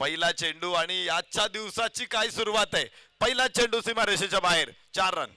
पहिला चेंडू आणि आजच्या दिवसाची काय सुरुवात आहे. पहिला चेंडू सीमारेषेच्या बाहेर, 4 रन.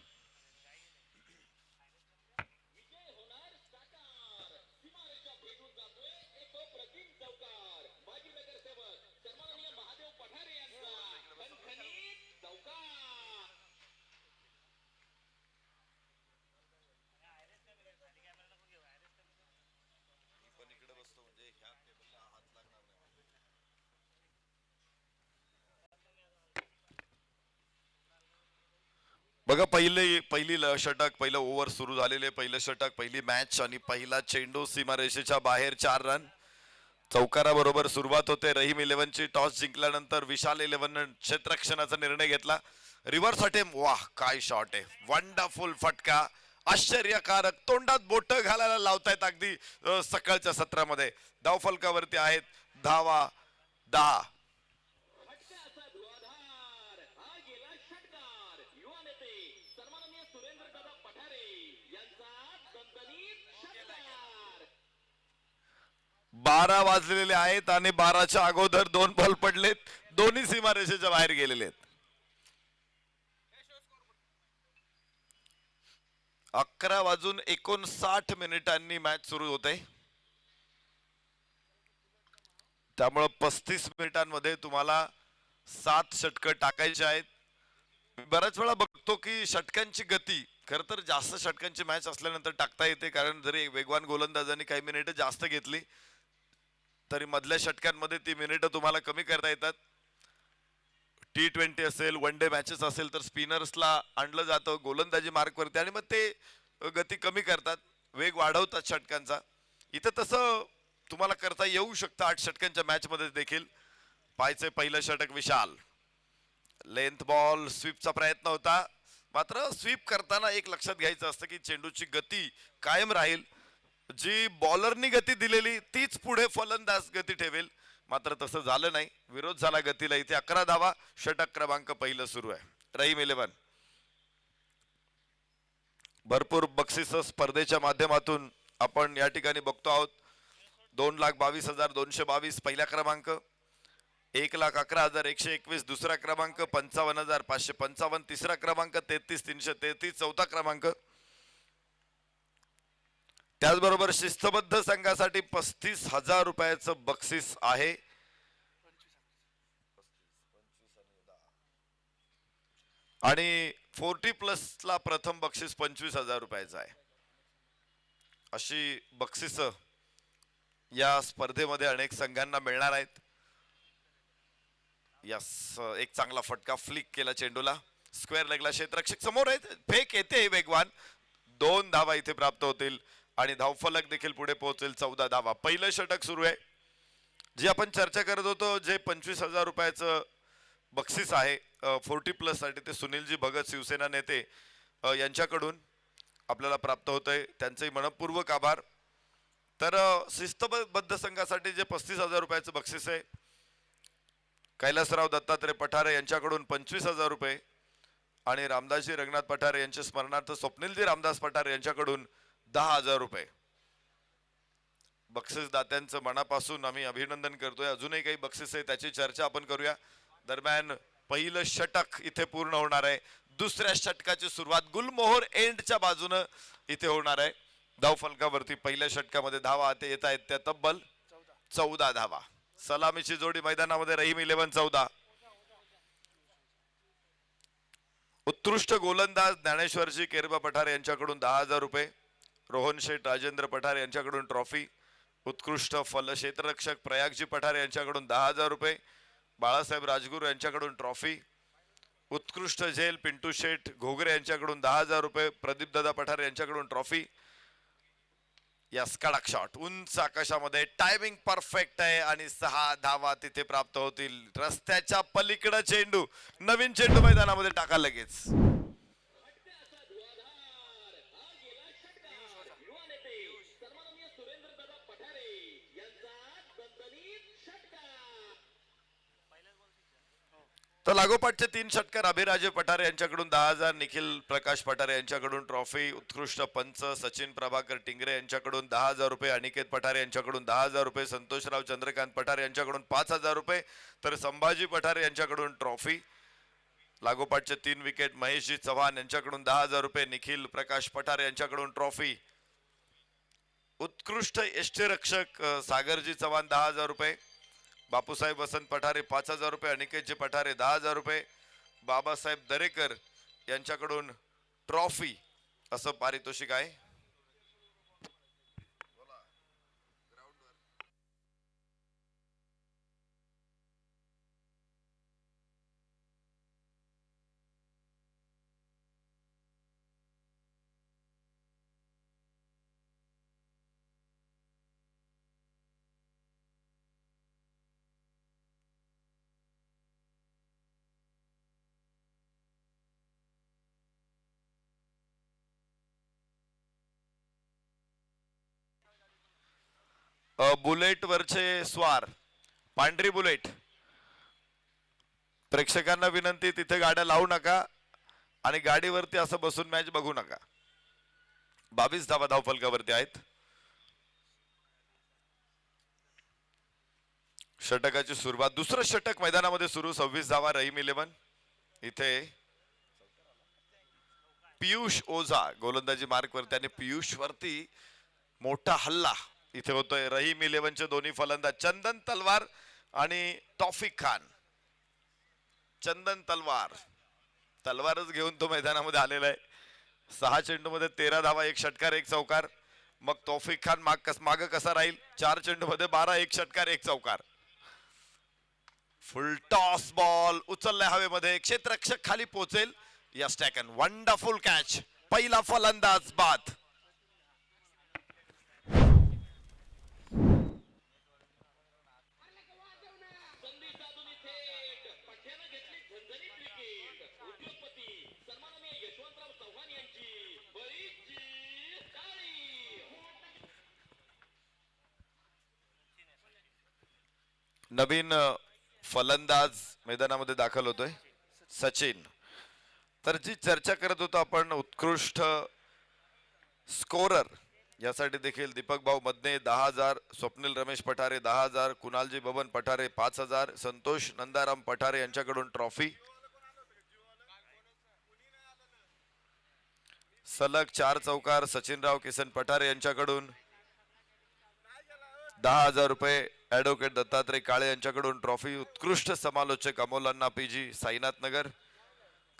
बघा पहिली षटक, पहिलं ओव्हर सुरू झालेले, पहिलं षटक, पहिली मॅच आणि पहिला चेंडू सीमारेषेच्या बाहेर, 4 रन. चौकाराबरोबर सुरुवात होते. रहीम 11ची टॉस जिंकल्यानंतर विशाल 11 क्षेत्ररक्षणाचा निर्णय घेतला. रिव्हर्स अटेम्प्ट, वाह काय शॉट आहे, वंडरफुल फटका, आश्चर्यकारक, तोंडात बोट घालायला लावतायत अगदी सकाळच्या सत्रामध्ये. धावफलकावरती आहेत धावा 10. बारा वाजलेले आहेत आणि 12च्या अगोदर 2 बॉल पडलेत, दोन्ही सीमारेषेच्या बाहेर गेलेले आहेत. 11:59 मॅच सुरू होते. त्यामुळे 35 मिनिटांमध्ये तुम्हाला 7 षटकं टाकायची आहेत. बऱ्याच वेळा बघतो की षटकांची गती, खर तर जास्त षटकांची मॅच असल्यानंतर टाकता येते, कारण जरी वेगवान गोलंदाजांनी काही मिनिटं जास्त घेतली तरी मधल्या षटकांमध्ये ती मिनिटं तुम्हाला कमी करता येतात. T20 असेल, वन डे मॅचेस असेल तर स्पिनर्सला आणलं जातं गोलंदाजी मार्कवरती आणि मग ते गती कमी करतात, वेग वाढवतात षटकांचा. इथं तसं तुम्हाला करता येऊ शकतं 8 षटकांच्या मॅच मध्ये देखील. पाहायचे पहिलं षटक विशाल, लेंथ बॉल, स्वीपचा प्रयत्न होता, मात्र स्वीप करताना एक लक्षात घ्यायचं असतं की चेंडूची गती कायम राहील. जी बॉलरनी गती दिलेली तीच पुढे फलंदाज गती ठेवेल, मात्र तसं झालं नाही, विरोध झाला गतीला. इथे 11 धावा, षटक क्रमांक पहिलं सुरू आहे. रहीम 11. भरपूर बक्षीस स्पर्धेच्या माध्यमातून आपण या ठिकाणी बघतो आहोत. 2,22,222 पहिला क्रमांक, 1,11,121 दुसरा क्रमांक, 55,555 तिसरा क्रमांक, 33,333 चौथा क्रमांक. त्याचबरोबर शिस्तबद्ध संघासाठी 35,000 रुपयाचं बक्षीस आहे. आणि 40+ ला प्रथम बक्षीस 25,000 रुपयाचं आहे. अशी बक्षीस या स्पर्धेमध्ये अनेक संघांना मिळणार आहेत. यस, एक चांगला फटका, फ्लिक केला चेंडूला, स्क्वेअर लेगला क्षेत्ररक्षक समोर आहेत, फेक येते वेगवान. 2 धावा इथे प्राप्त होतील आणि धावफलक देखील पुढे पोहोचेल. 14 धावा. पहिलं षटक सुरू आहे. जी आपण चर्चा करत होतो, जे 25,000 रुपयाचं बक्षीस आहे 40+ साठी, ते सुनीलजी भगत शिवसेना नेते यांच्याकडून आपल्याला प्राप्त होतंय. त्यांचे मनपूर्वक आभार. तर शिस्तबद्ध संघासाठी जे 35,000 रुपयाचं बक्षीस आहे, कैलासराव दत्तात्रय पठारे यांच्याकडून 25,000 रुपये आणि रामदासजी रंगनाथ पठारे यांच्या स्मरणार्थ स्वप्नीलजी रामदास पठारे यांच्याकडून 10,000 रुपये. बक्षीसदात्यांचं मनापासून आम्ही अभिनंदन करतोय. अजूनही काही बक्षीस आहे, त्याची चर्चा आपण करूया. दरम्यान पहिलं षटक इथे पूर्ण होणार आहे. दुसऱ्या षटकाची सुरुवात गुलमोहर एंडच्या बाजूने इथे होणार आहे. धावफलकावरती पहिल्या षटकामध्ये धावा येत आहेत त्या तब्बल 14 धावा. सलामीची जोडी मैदानामध्ये, रहीम 11 14. उत्कृष्ट गोलंदाज ज्ञानेश्वरजी केरबा पठारे यांच्याकडून 10,000 रुपये. रोहन शेठ राजेंद्र पठारे यांच्याकडून ट्रॉफी. उत्कृष्ट फल क्षेत्ररक्षक प्रयागजी पठारे यांच्याकडून 10,000 रुपये. बाळासाहेब राजगुरू यांच्याकडून ट्रॉफी. उत्कृष्ट झेल पिंटू शेठ घोगरे यांच्याकडून 10,000 रुपये. प्रदीप दादा पठारे यांच्याकडून ट्रॉफी. यस, कडक शॉट, उंच आकाशामध्ये, टायमिंग परफेक्ट आहे आणि 6 धावा तिथे प्राप्त होतील. रस्त्याच्या पलीकडे चेंडू, नवीन चेंडू मैदानामध्ये टाका लगेच. तर लागोपाठचे 3 षटकार अभिराजे पठारे यांच्याकडून 10,000, निखिल प्रकाश पठारे यांच्याकडून ट्रॉफी, उत्कृष्ट पंच सचिन प्रभाकर टिंगरे यांच्याकडून 10,000 रुपये, अनिकेत पठारे यांच्याकडून 10,000 रुपये, संतोषराव चंद्रकांत पठारे यांच्याकडून 5,000 रुपये, तर संभाजी पठारे यांच्याकडून ट्रॉफी. लागोपाठचे 3 विकेट महेशजी चव्हाण यांच्याकडून 10,000 रुपये, निखिल प्रकाश पठारे यांच्याकडून ट्रॉफी. उत्कृष्ट यष्टीरक्षक सागरजी चव्हाण 10,000 रुपये, बापूसाहेब वसंत पठारे 5,000 रुपये, अनिकेतजी पठारे 10,000 रुपये, बाबासाहेब दरेकर यांच्याकडून ट्रॉफी असं पारितोषिक आहे. बुलेट वरचे स्वार, पांढरी बुलेट, प्रेक्षकांना विनंती, तिथे गाड्या लावू नका आणि गाडीवरती असं बसून मॅच बघू नका. 22 धावा धावफलकावरती आहेत. षटकाची सुरुवात, दुसरं षटक मैदानामध्ये सुरू. 26 धावा रहीम 11. इथे पियुष ओझा गोलंदाजी मार्क वरती आणि पियुष वरती मोठा हल्ला इथे होतोय. रहीम 11चे दोन्ही फलंदाज चंदन तलवार आणि तौफिक खान. चंदन तलवार, तलवारच घेऊन तो मैदानामध्ये आलेला आहे. 6 चेंडूमध्ये 13 धावा, 1 षटकार 1 चौकार. मग तौफिक खान माग कसा राहील? 4 चेंडूमध्ये 12, 1 षटकार 1 चौकार. फुल टॉस बॉल उचलल्या हवेमध्ये, क्षेत्ररक्षक खाली पोहोचेल. Yes taken, wonderful catch. पहिला फलंदाज बाद. नवीन फलंदाज मैदानामध्ये दाखल होतोय, सचिन. तर जी चर्चा करत होतो आपण, उत्कृष्ट स्कोरर यासाठी देखील दीपक भाऊ मदने 10,000, स्वप्नील रमेश पठारे 10,000, कुणालजी बबन पठारे 5,000, संतोष नंदाराम पठारे यांच्याकडून ट्रॉफी. सलग 4 चौकार सचिनराव किसन पठारे यांच्याकडून 10,000 रुपये. ऍडव्होकेट दत्तात्रय काळे यांच्याकडून ट्रॉफी. उत्कृष्ट समालोचक अमोलांना पीजी साईनाथ नगर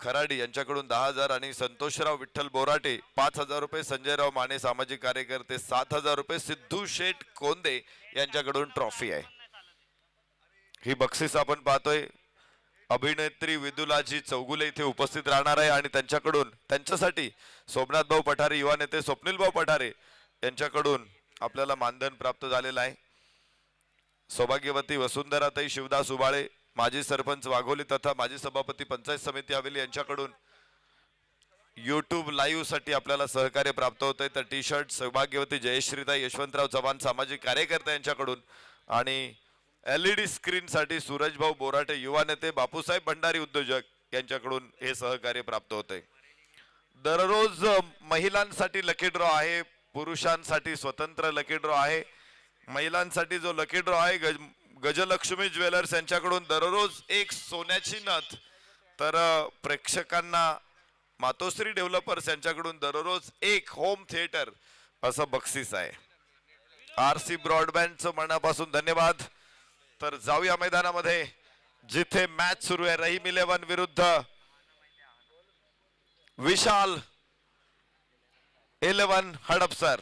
खराडी यांच्याकडून 10,000 आणि संतोषराव विठ्ठल बोराटे 5,000 रुपये. संजयराव माने सामाजिक कार्यकर्ते 7,000 रुपये. सिद्धू शेठ कोंदे यांच्याकडून ट्रॉफी आहे. ही बक्षीस आपण पाहतोय. अभिनेत्री विदुलाजी चौगुले इथे उपस्थित राहणार आहे आणि त्यांच्याकडून त्यांच्यासाठी सोमनाथ भाऊ पठारे, युवा नेते स्वप्नील भाऊ पठारे यांच्याकडून आपल्याला मानधन प्राप्त झालेलं आहे. सौभाग्यवती वसुंधराताई शिवदास उबाळे, माजी सरपंच वाघोली तथा माजी सभापती पंचायत समिती हवेली यांच्याकडून युट्यूब लाईव्ह साठी आपल्याला सहकार्य प्राप्त होत आहे. तर टी शर्ट सौभाग्यवती जयश्रीताई यशवंतराव चव्हाण सामाजिक कार्यकर्ते यांच्याकडून आणि LED स्क्रीन साठी सूरज भाऊ बोराटे, युवा नेते बापूसाहेब भंडारी उद्योजक यांच्याकडून हे सहकार्य प्राप्त होते. दररोज महिलांसाठी लकी ड्रॉ आहे, पुरुषांसाठी स्वतंत्र लकी ड्रॉ आहे. महिलांसाठी जो लकी ड्रॉ आहे गजलक्ष्मी ज्वेलर्स यांच्याकडून दररोज एक सोन्याची नथ, तर प्रेक्षकांना मातोश्री डेव्हलपर्स यांच्याकडून दररोज एक होम थिएटर असं बक्षीस आहे. RC ब्रॉडबँडचं मनापासून धन्यवाद. तर जाऊया मैदानामध्ये जिथे मॅच सुरू आहे. रहीम 11 विरुद्ध विशाल 11 हडपसर.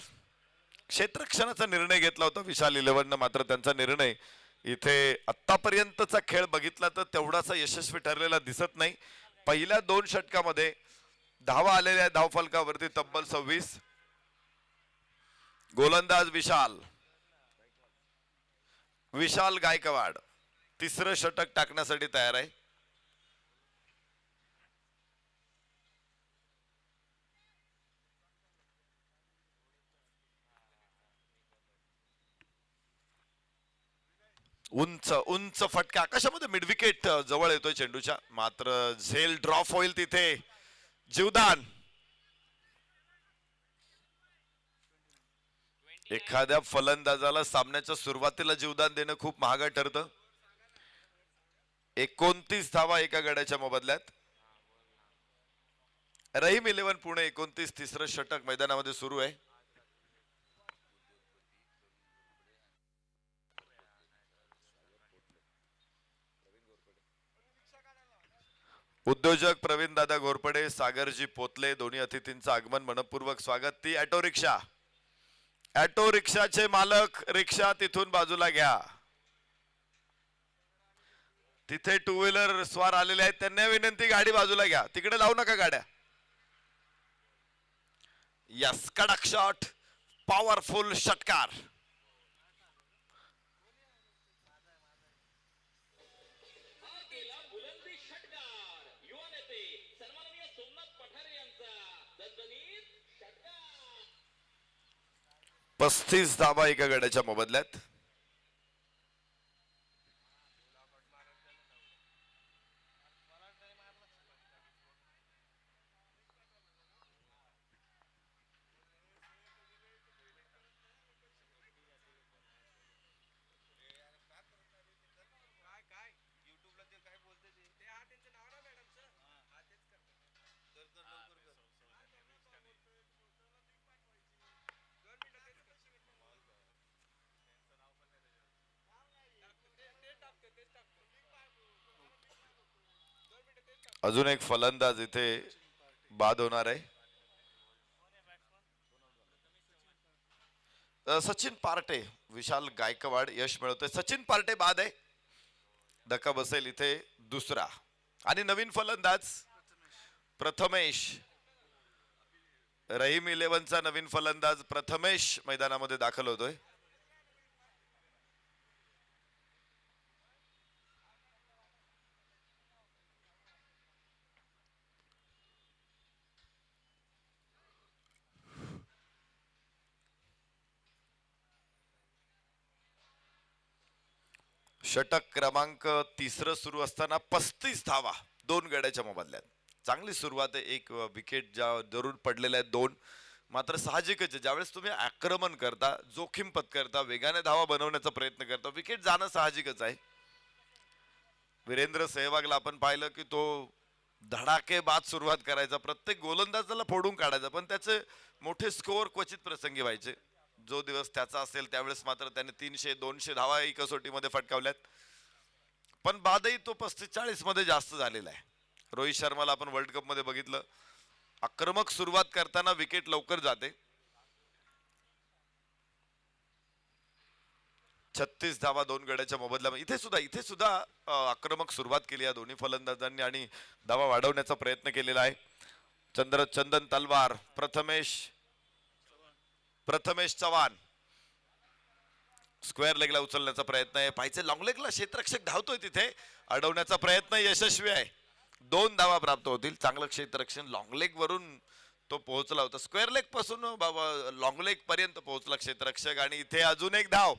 क्षेत्ररक्षणाचा निर्णय घेतला होता विशाल 11 मात्र त्यांचा निर्णय इथे आतापर्यंतचा खेळ बघितला तर तेवढासा यशस्वी ठरलेला दिसत नाही. पहिल्या 2 षटकामध्ये धावा आलेल्या धावफलकावरती तब्बल 26. गोलंदाज विशाल गायकवाड तिसरं षटक टाकण्यासाठी तयार आहे. उंच उंच फटका आकाशामध्ये मिड विकेट जवळ येतोय चेंडूच्या, मात्र झेल ड्रॉप होईल तिथे. जीवदान एखाद्या फलंदाजाला सामन्याच्या सुरुवातीला जीवदान देणं खूप महाग ठरतं. 29 धावा एका गड्याच्या मोबदल्यात. रहीम 11 पुणे 29, तिसरं षटक मैदानामध्ये सुरू आहे. उद्योजक प्रवीण दादा घोरपडे, सागरजी पोतले, दोन्ही अतिथींचं आगमन मनपूर्वक स्वागत. ती ऑटो रिक्षा, ऑटो रिक्षाचे मालक, रिक्षा तिथून बाजूला घ्या. तिथे टू व्हीलर स्वार आलेले आहेत, त्यांना विनंती गाडी बाजूला घ्या, तिकडे लावू नका गाड्या. यस, कडक शॉट, पॉवरफुल षटकार. पस्तीस धावा एका गड्याच्या मोबदल्यात. अजून एक फलंदाज इथे बाद होणार आहे. सचिन पार्टे, विशाल गायकवाड यश मिळवतोय. सचिन पार्टे बाद आहे, धक्का बसेल इथे दुसरा. आणि नवीन फलंदाज प्रथमेश, रहीम 11चा नवीन फलंदाज प्रथमेश मैदानामध्ये दाखल होतोय. षटक क्रमांक तिसरं सुरू असताना 35 धावा 2 गड्याच्या मोबदल्यात. चांगली सुरुवात आहे, एक विकेट ज्या जरूर पडलेल्या आहेत 2. मात्र साहजिकच आहे, ज्यावेळेस तुम्ही आक्रमण करता, जोखीम पत्करता, वेगाने धावा बनवण्याचा प्रयत्न करता, विकेट जाणं साहजिकच आहे. वीरेंद्र सेहवागला आपण पाहिलं की तो धडाकेबाद सुरुवात करायचा, प्रत्येक गोलंदाजाला फोडून काढायचा, पण त्याचे मोठे स्कोअर क्वचित प्रसंगी व्हायचे. जो दिवस त्याचा असेल त्यावेळेस मात्र त्याने 300-200 धावा कसोटीमध्ये फटकावल्यात. पण बादही तो 35-40 मध्ये जास्त झालेला आहे. रोहित शर्माला आपण वर्ल्ड कप मध्ये बघितलं, आक्रमक सुरुवात करताना विकेट लवकर जाते. 36 धावा 2 गड्याच्या मोबदल्यामध्ये. इथे सुद्धा आक्रमक सुरुवात केली या दोन्ही फलंदाजांनी आणि धावा वाढवण्याचा प्रयत्न केलेला आहे. चंदन तलवार, प्रथमेश चव्हाण स्क्वेअर लेगला उचलण्याचा प्रयत्न आहे. पाहिजे लॉंग लेगला क्षेत्ररक्षक धावतोय, तिथे अडवण्याचा प्रयत्न यशस्वी आहे. 2 धावा प्राप्त होतील. चांगलं क्षेत्ररक्षण, लॉंग लेग वरून तो पोहोचला होता, स्क्वेअर लेग पासून लॉंग लेग पर्यंत पोहोचला क्षेत्ररक्षक. आणि इथे अजून एक धाव,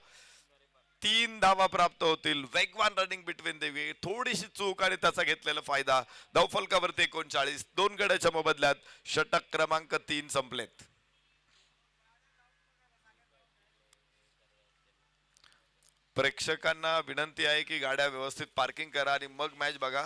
3 धावा प्राप्त होतील. वेगवान रनिंग बिटवीन देवी, थोडीशी चूक आणि त्याचा घेतलेला फायदा. धावफलकावरती 39, 2 गड्याच्या मोबदल्यात षटक क्रमांक 3 संपलेत. प्रेक्षकांना विनंती आहे की गाड्या व्यवस्थित पार्किंग करा आणि मग मॅच बघा.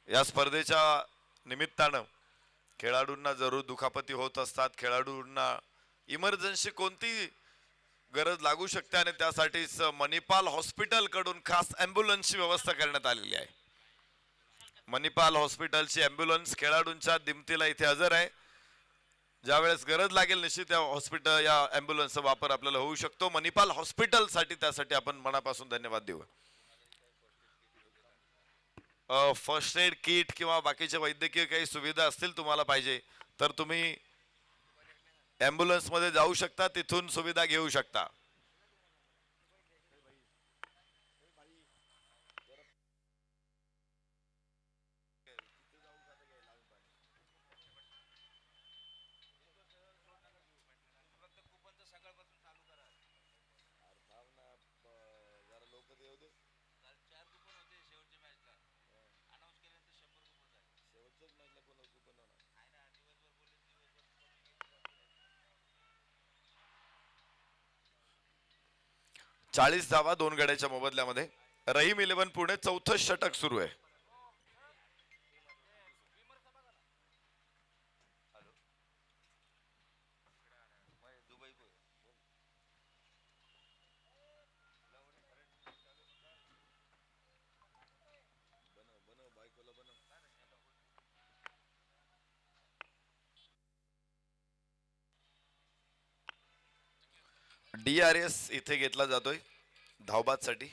या स्पर्धेच्या निमित्तानं खेळाडूंना जरूर दुखापती होत असतात. खेळाडूंना इमर्जन्सी कोणती गरज लागू शकते आणि त्यासाठीच मणिपाल हॉस्पिटल कडून खास ॲम्ब्युलन्सची व्यवस्था करण्यात आलेली आहे. मणिपाल हॉस्पिटलची ॲम्ब्युलन्स खेळाडूंच्या दिमतीला इथे हजर आहे. ज्यावेळेस गरज लागेल निश्चित या ॲम्ब्युलन्सचा वापर आपल्याला होऊ शकतो. मणिपाल हॉस्पिटलसाठी त्यासाठी आपण मनापासून धन्यवाद देऊ. फर्स्ट एड किट किंवा बाकीच्या वैद्यकीय काही सुविधा असतील तुम्हाला पाहिजे तर तुम्ही ॲम्ब्युलन्स मध्ये जाऊ शकता, तिथून सुविधा घेऊ शकता. 40 धावा 2 गड्याच्या मोबदल्यामध्ये. रहीम 11 पुणे चौथं षटक सुरू आहे. DRS इथे घेतला जातोय धावबाद साठी,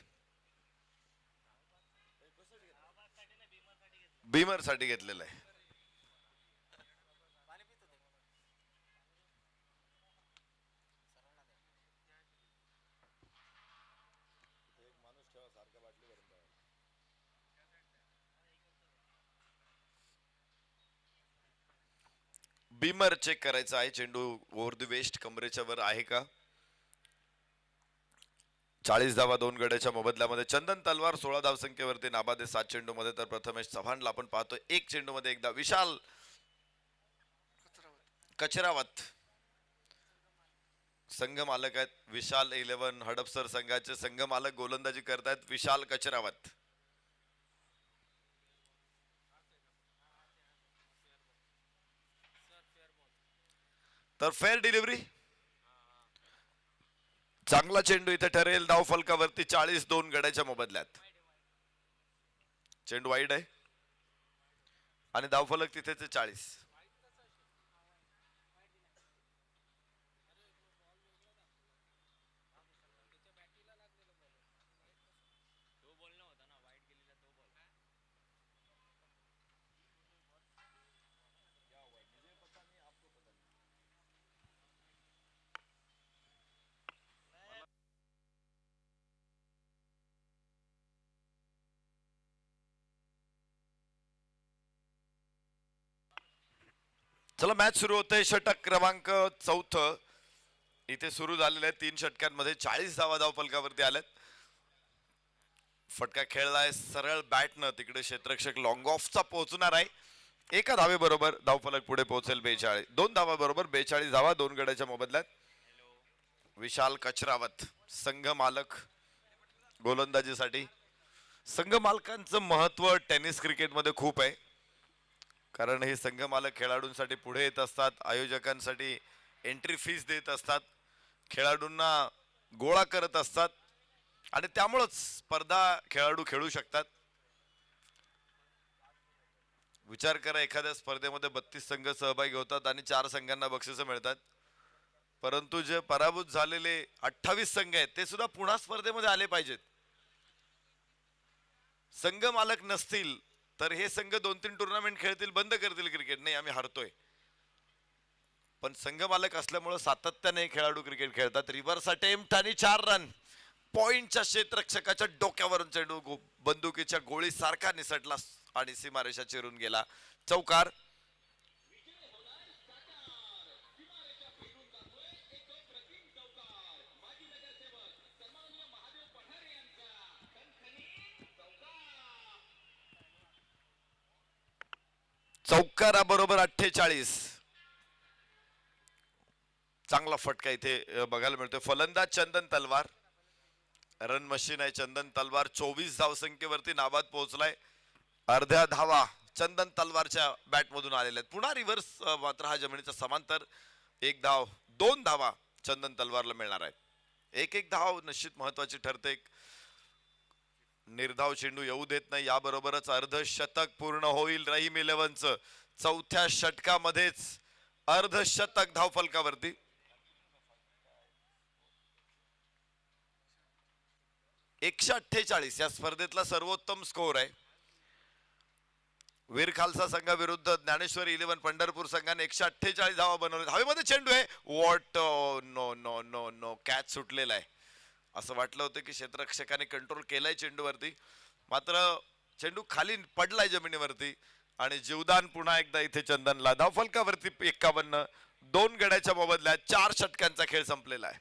बीमर साठी घेतलेला आहे. बीमर चेक करायचा आहे. चेंडू ओव्हर द वेस्ट कमरेच्या वर आहे का. 40 धावा 2 गड्याच्या मोबदल्यामध्ये. चंदन तलवार 16 धावसंख्येवरती नाबाद आहे 7 चेंडू मध्ये. तर प्रथमेश चव्हाणला आपण पाहतोय 1 चेंडू मध्ये एकदा. विशाल कचरावत संघ मालक आहेत. विशाल 11 हडपसर संघाचे संघ मालक गोलंदाजी करतायत विशाल कचरावत. तर फेअर डिलिव्हरी, चांगला चेंडू इथे ठरेल धाव फलकावरती. 40 2 गड्याच्या मोबदल्यात. चेंडू वाईड आहे आणि धावफलक तिथेच 40. चला मॅच सुरू होते. षटक क्रमांक 4 इथे सुरू झालेलं आहे. 3 षटकांमध्ये 40 धावा धाव फलकावरती आल्यात. फटका खेळलाय सरळ बॅटनं. तिकडे क्षेत्ररक्षक लॉंग ऑफचा पोहोचणार आहे. एका धावे बरोबर धावफलक पुढे पोहोचेल 42. 2 धावा बरोबर 42 धावा 2 गड्याच्या मोबदल्यात. विशाल कचरावत संघ मालक गोलंदाजीसाठी. संघ मालकांचं महत्व टेनिस क्रिकेटमध्ये खूप आहे. कारण हे संघ मालक खेळाडूंसाठी पुढे येत असतात. आयोजकांसाठी एंट्री फीस देत असतात. खेळाडूंना गोळा करत असतात आणि त्यामुळेच स्पर्धा खेळाडू खेळू शकतात. विचार करा, एखाद्या स्पर्धेमध्ये 32 संघ सहभागी होतात आणि 4 संघांना बक्षिस मिळतात. परंतु जे पराभूत झालेले 28 संघ आहेत ते सुद्धा पुन्हा स्पर्धेमध्ये आले पाहिजेत. संघ मालक नसतील तर हे संघ 2-3 टुर्नामेंट खेळतील, बंद करतील क्रिकेट. नाही आम्ही हरतोय. पण संघ मालक असल्यामुळे सातत्याने खेळाडू क्रिकेट खेळतात. रिव्हर्स अटेम्प्ट आणि 4 रन. पॉइंटच्या क्षेत्ररक्षकाच्या डोक्यावरून चेंडू बंदुकीच्या गोळी सारखा निसटला आणि सीमारेषा चिरून गेला. चौकार. चौकारा बरोबर 48. चांगला फटका इथे बघायला मिळतोय. फलंदाज चंदन तलवार. रन मशीन आहे चंदन तलवार. 24 धावसंख्येवरती नाबाद पोहोचलाय. अर्ध्या धावा चंदन तलवारच्या बॅट मधून आलेल्या आहेत. पुन्हा रिव्हर्स मात्र हा जमिनीचा समांतर. 1 धाव 2 धावा चंदन तलवारला मिळणार आहेत. एक धाव निश्चित महत्वाची ठरते. निर्धाव चेंडू येऊ देत नाही. याबरोबरच अर्धशतक पूर्ण होईल रहीम 11चं. चौथ्या षटकामध्येच अर्धशतक धाव फलकावरती. एकशे 48 या स्पर्धेतला सर्वोत्तम स्कोर आहे. वीर खालसा संघाविरुद्ध ज्ञानेश्वरी 11 पंढरपूर संघाने 148 धावा बनवले. हवेमध्ये चेंडू आहे. What no no no no catch सुटलेला आहे. असं वाटलं होतं की क्षेत्ररक्षकाने कंट्रोल केलाय चेंडूवरती, मात्र चेंडू खाली पडलाय जमिनीवरती आणि जीवदान पुन्हा एकदा इथे चंदनला. धावफलकावरती 51. 2 गड्याच्या मोबदल्यात 4 षटकांचा खेळ संपलेला आहे.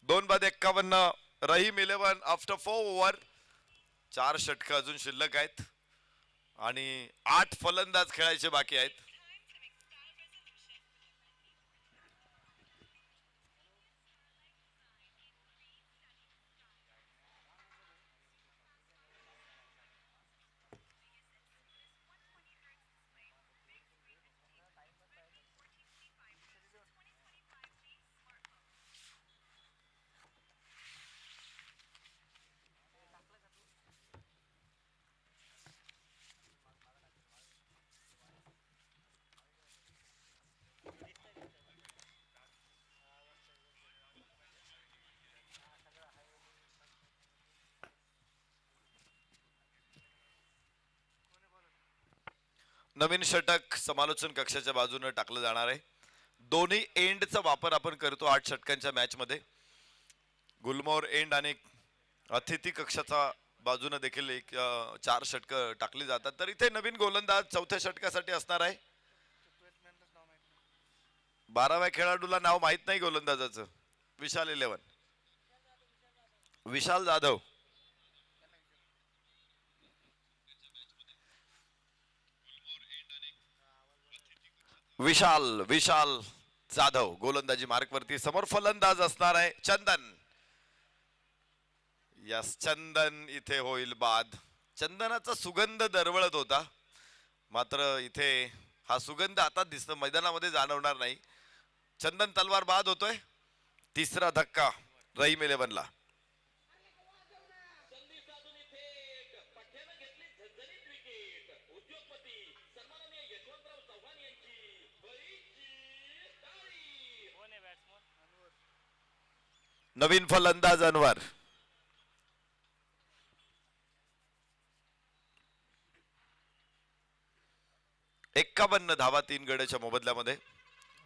2 बाद 51. Rahim 11 after 4 over. 4 षटक अजून शिल्लक आहेत. आणि 8 फलंदाज खेळायचे बाकी आहेत. नवीन षटक समालोचन कक्षाच्या बाजूने टाकलं जाणार आहे. दोन्ही एंडचा वापर आपण करतो 8 षटकांच्या मॅच मध्ये. गुलमोहर एंड आणि अतिथी कक्षाचा बाजूने देखील 4 षटक टाकली जातात. तर इथे नवीन गोलंदाज चौथ्या षटकासाठी असणार आहे. 12व्या खेळाडूला नाव माहित नाही गोलंदाजाचं. विशाल 11, विशाल जाधव. विशाल विशाल जाधव गोलंदाजी मार्क वरती. समोर फलंदाज असणार आहे चंदन. यस, चंदन इथे होईल बाद. चंदनाचा सुगंध दरवळत होता, मात्र इथे हा सुगंध आता दिसत मैदानामध्ये जाणवणार नाही. चंदन तलवार बाद होतोय. तिसरा धक्का रहीम 11 ला. नवीन फलंदाज अनवर. एक्कावन्न धावा 3 गड्याच्या मोबदल्यामध्ये.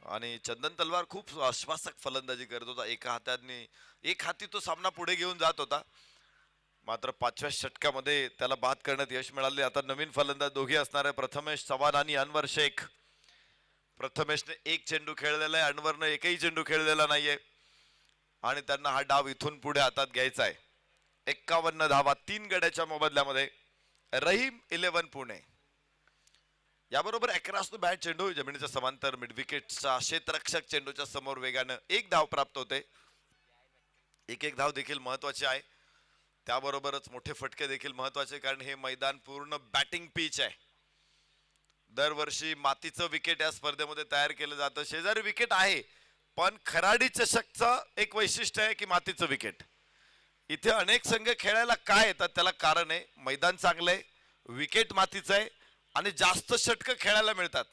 आणि चंदन तलवार खूप आश्वासक फलंदाजी करत होता. एक हाती तो सामना पुढे घेऊन जात होता, मात्र 5व्या षटकामध्ये त्याला बाद करण्यात यश मिळाले. आता नवीन फलंदाज दोघे असणार आहे, प्रथमेश चव्हाण आणि अनवर शेख. प्रथमेशने 1 चेंडू खेळलेला आहे, अनवरने एकही चेंडू खेळलेला नाहीये आणि त्यांना हा डाव इथून पुढे हातात घ्यायचा आहे. 51 धावा 3 गड्याच्या मोबदल्यामध्ये. रहीम 11 पुणे. याबरोबर अक्रॉस द बॅट चेंडू जमिनीच्या समांतर मिड विकेटचा क्षेत्ररक्षक चेंडूच्या समोर वेगानं 1 धाव प्राप्त होते. एक धाव देखील महत्वाची आहे. त्याबरोबरच मोठे फटके देखील महत्वाचे, कारण हे मैदान पूर्ण बॅटिंग पिच आहे. दरवर्षी मातीचं विकेट या स्पर्धेमध्ये तयार केलं जातं. शेजारी विकेट आहे, पण खराडी चषकचं एक वैशिष्ट्य आहे की मातीचं विकेट. इथे अनेक संघ खेळायला काय येतात त्याला कारण आहे, मैदान चांगलं आहे, विकेट मातीचं आहे आणि जास्त षटक खेळायला मिळतात.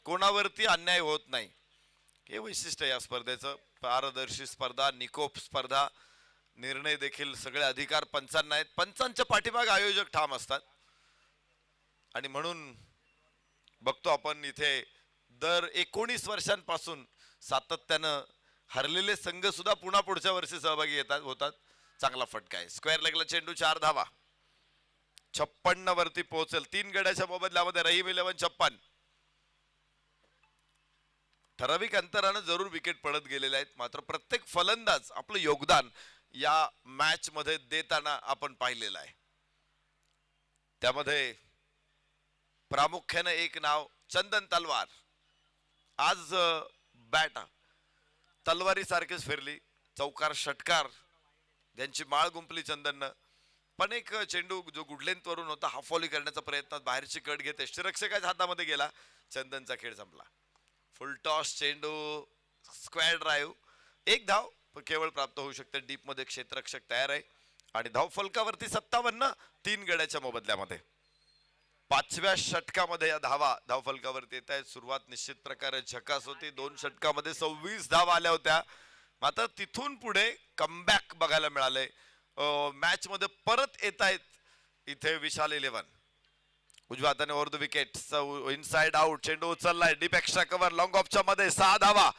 कोणावरती अन्याय होत नाही, हे वैशिष्ट्य या स्पर्धेचं. पारदर्शी स्पर्धा, निकोप स्पर्धा, निर्णय देखील सगळे अधिकार पंचांना आहेत. पंचांच्या पाठीमागे आयोजक ठाम असतात आणि म्हणून बघतो आपण इथे दर 19 वर्षांपासून सातत्यानं हरलेले संघ सुद्धा पुन्हा पुढच्या वर्षी सहभागी होतात. चांगला फटका आहे. स्क्वेअर लेगला चेंडू 4 धावा. 56 वरती पोहोचेल. 3 गड्याच्या मोबदल्यामध्ये रहीम 11 56. ठराविक अंतरानं जरूर विकेट पडत गेलेले आहेत, मात्र प्रत्येक फलंदाज आपलं योगदान या मॅच मध्ये देताना आपण पाहिलेलं आहे. त्यामध्ये प्रामुख्याने एक नाव चंदन तलवार. आज बॅट तलवारी सारखीच फिरली, चौकार षटकार त्यांची माळ गुंपली चंदननं. पण एक चेंडू जो गुडलेंथ वरून होता हाफ व्हॉली करण्याचा प्रयत्न बाहेरची कट घेत यष्टिरक्षकाच्या हातामध्ये गेला. चंदनचा खेळ संपला. फुल टॉस चेंडू, स्क्वेअर ड्राईव्ह, 1 धाव केवळ प्राप्त होऊ शकते. डीप मध्ये क्षेत्ररक्षक तयार आहे आणि धाव फलकावरती 57 3 गड्याच्या मोबदल्यामध्ये. 5व्या षटकामध्ये या धाव फलकावरती येत आहेत. सुरुवात निश्चित प्रकारे झकास होती. 2 षटकामध्ये 26 धावा आल्या होत्या, मात्र तिथून पुढे कमबॅक बघायला मिळाले. मॅच मध्ये परत येत आहेत इथे विशाल 11. उजव्या हाताने over the wicket, inside out, चेंडू उचललाय, डीप एक्स्ट्रा कव्हर, लॉंग ऑफच्या मध्ये 6 धावा.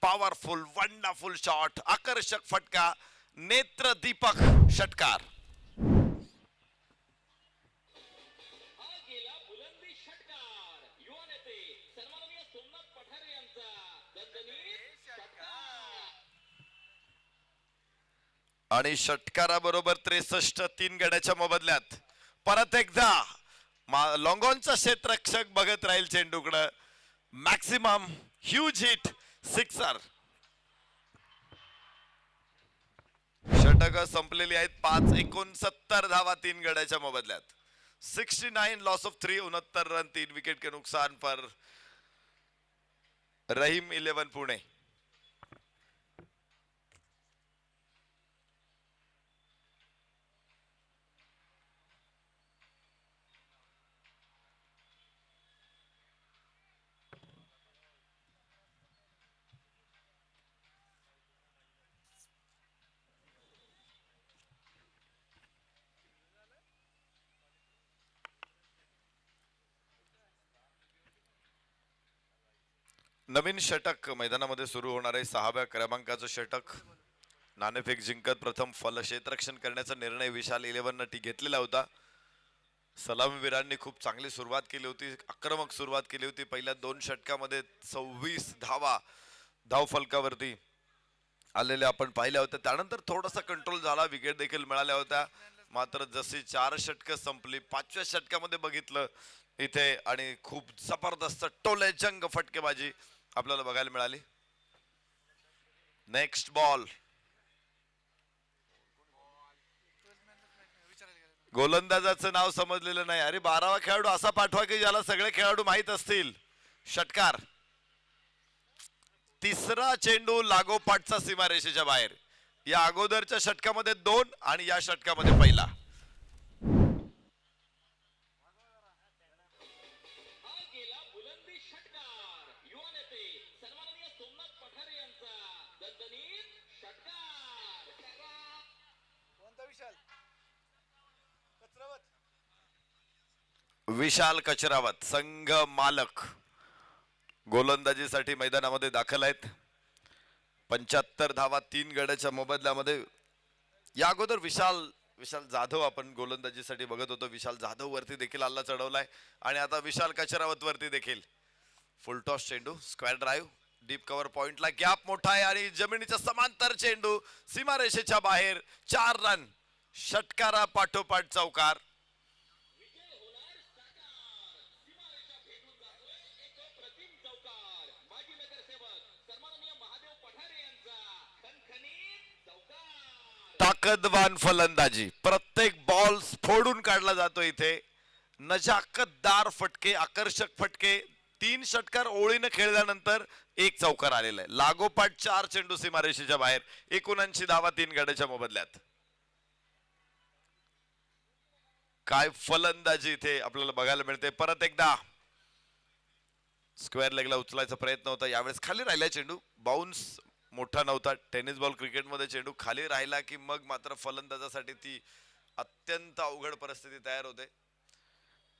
पॉवरफुल वंडरफुल शॉट, आकर्षक फटका, नेत्र दीपक षटकार. आणि षटकाराबरोबर 63 3 गड्याच्या मोबदल्यात. परत एकदा लॉंगॉनचा क्षेत्ररक्षक बघत राहील चेंडूकडं. Maximum huge hit sixer. षटक संपलेली आहेत. 5-69 धावा 3 गड्याच्या मोबदल्यात. 69 लॉस ऑफ 3, 69 रन 3 विकेट के नुकसान पर रहीम 11 पुणे. नवीन षटक मैदानामध्ये सुरू होणार आहे. 6व्या क्रमांकाचं षटक. नाणेफेक जिंकत प्रथम क्षेत्ररक्षण करण्याचा निर्णय विशाल 11 न घेतलेला होता. सलामीवीरांनी खूप चांगली सुरुवात केली होती, आक्रमक सुरुवात केली होती. पहिल्या 2 षटकामध्ये 26 धावा धावफलकावरती आलेल्या आपण पाहिल्या होत्या. त्यानंतर थोडासा कंट्रोल झाला, विकेट देखील मिळाल्या होत्या. मात्र जशी 4 षटकं संपली, 5व्या षटकामध्ये बघितलं इथे आणि खूप जबरदस्त टोलेजंग फटकेबाजी आपल्याला बघायला मिळाली. Next ball. गोलंदाजाचं नाव समजलेलं नाही. अरे 12वा खेळाडू असा पाठवा की ज्याला सगळे खेळाडू माहित असतील. षटकार. तिसरा चेंडू लागोपाठचा सीमारेषेच्या बाहेर. या अगोदरच्या षटकामध्ये 2 आणि या षटकामध्ये पहिला. विशाल कचरावत संघ मालक गोलंदाजीसाठी मैदानामध्ये दाखल आहेत. 75 धावा 3 गड्याच्या मोबदल्यामध्ये. या अगोदर विशाल जाधव आपण गोलंदाजीसाठी बघत होतो. विशाल जाधव वरती देखील हल्ला चढवलाय आणि आता विशाल कचरावत वरती देखील. फुल टॉस चेंडू, स्क्वेअर ड्राईव्ह, डीप कव्हर पॉइंटला गॅप मोठा आहे आणि जमिनीच्या समांतर चेंडू सीमारेषेच्या बाहेर. 4 रन. षटकारा पाठोपाठ चौकार. ताकदवान फलंदाजी. प्रत्येक बॉल फोडून काढला जातो इथे. नजाकतदार फटके, आकर्षक फटके. 3 षटकार ओळीनं खेळल्यानंतर 1 चौकार आलेला आहे. लागोपाठ 4 चेंडू सीमारेषेच्या बाहेर. 79 धावा 3 गड्याच्या मोबदल्यात. काय फलंदाजी इथे आपल्याला बघायला मिळते. परत एकदा स्क्वेअर लेगला उचलायचा प्रयत्न होता. यावेळेस खाली राहिला चेंडू. बाउन्स मोठा नव्हता. टेनिस बॉल क्रिकेटमध्ये चेंडू खाली राहिला की मग मात्र फलंदाजासाठी ती अत्यंत अवघड परिस्थिती तयार होते.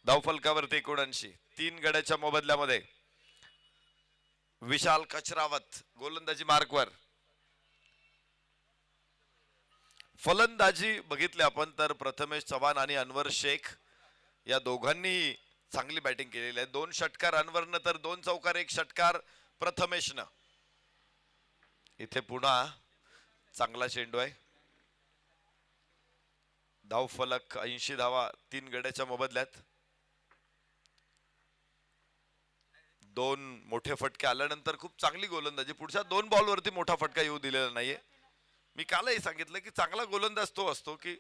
धावफलकावरती 79. 3 गड्याच्या मोबदल्यामध्ये विशाल कचरावत गोलंदाजी मार्कवर. फलंदाजी बघितली आपण तर प्रथमेश चव्हाण आणि अनवर शेख या दोघांनी चांगली बॅटिंग केलेली आहे. 2 षटकार अनवरनं तर 2 चौकार 1 षटकार प्रथमेशनं. इथे पुन्हा चांगला चेंडू आहे. धावफलक 80 धावा 3 गड्याच्या मोबदल्यात. 2 मोठे फटके आल्यानंतर खूप चांगली गोलंदाजी. पुढच्या 2 बॉलवरती मोठा फटका येऊ दिलेला नाहीये. मी कालही सांगितलं की चांगला गोलंदाज तो असतो की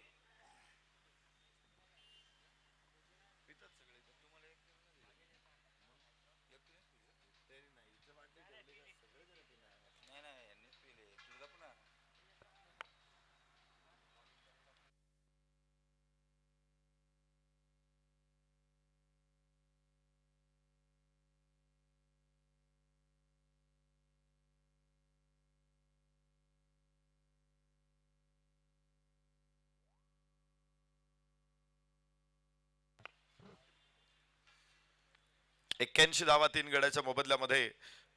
एक्क्याऐंशी धावा 3 गड्याच्या मोबदल्यामध्ये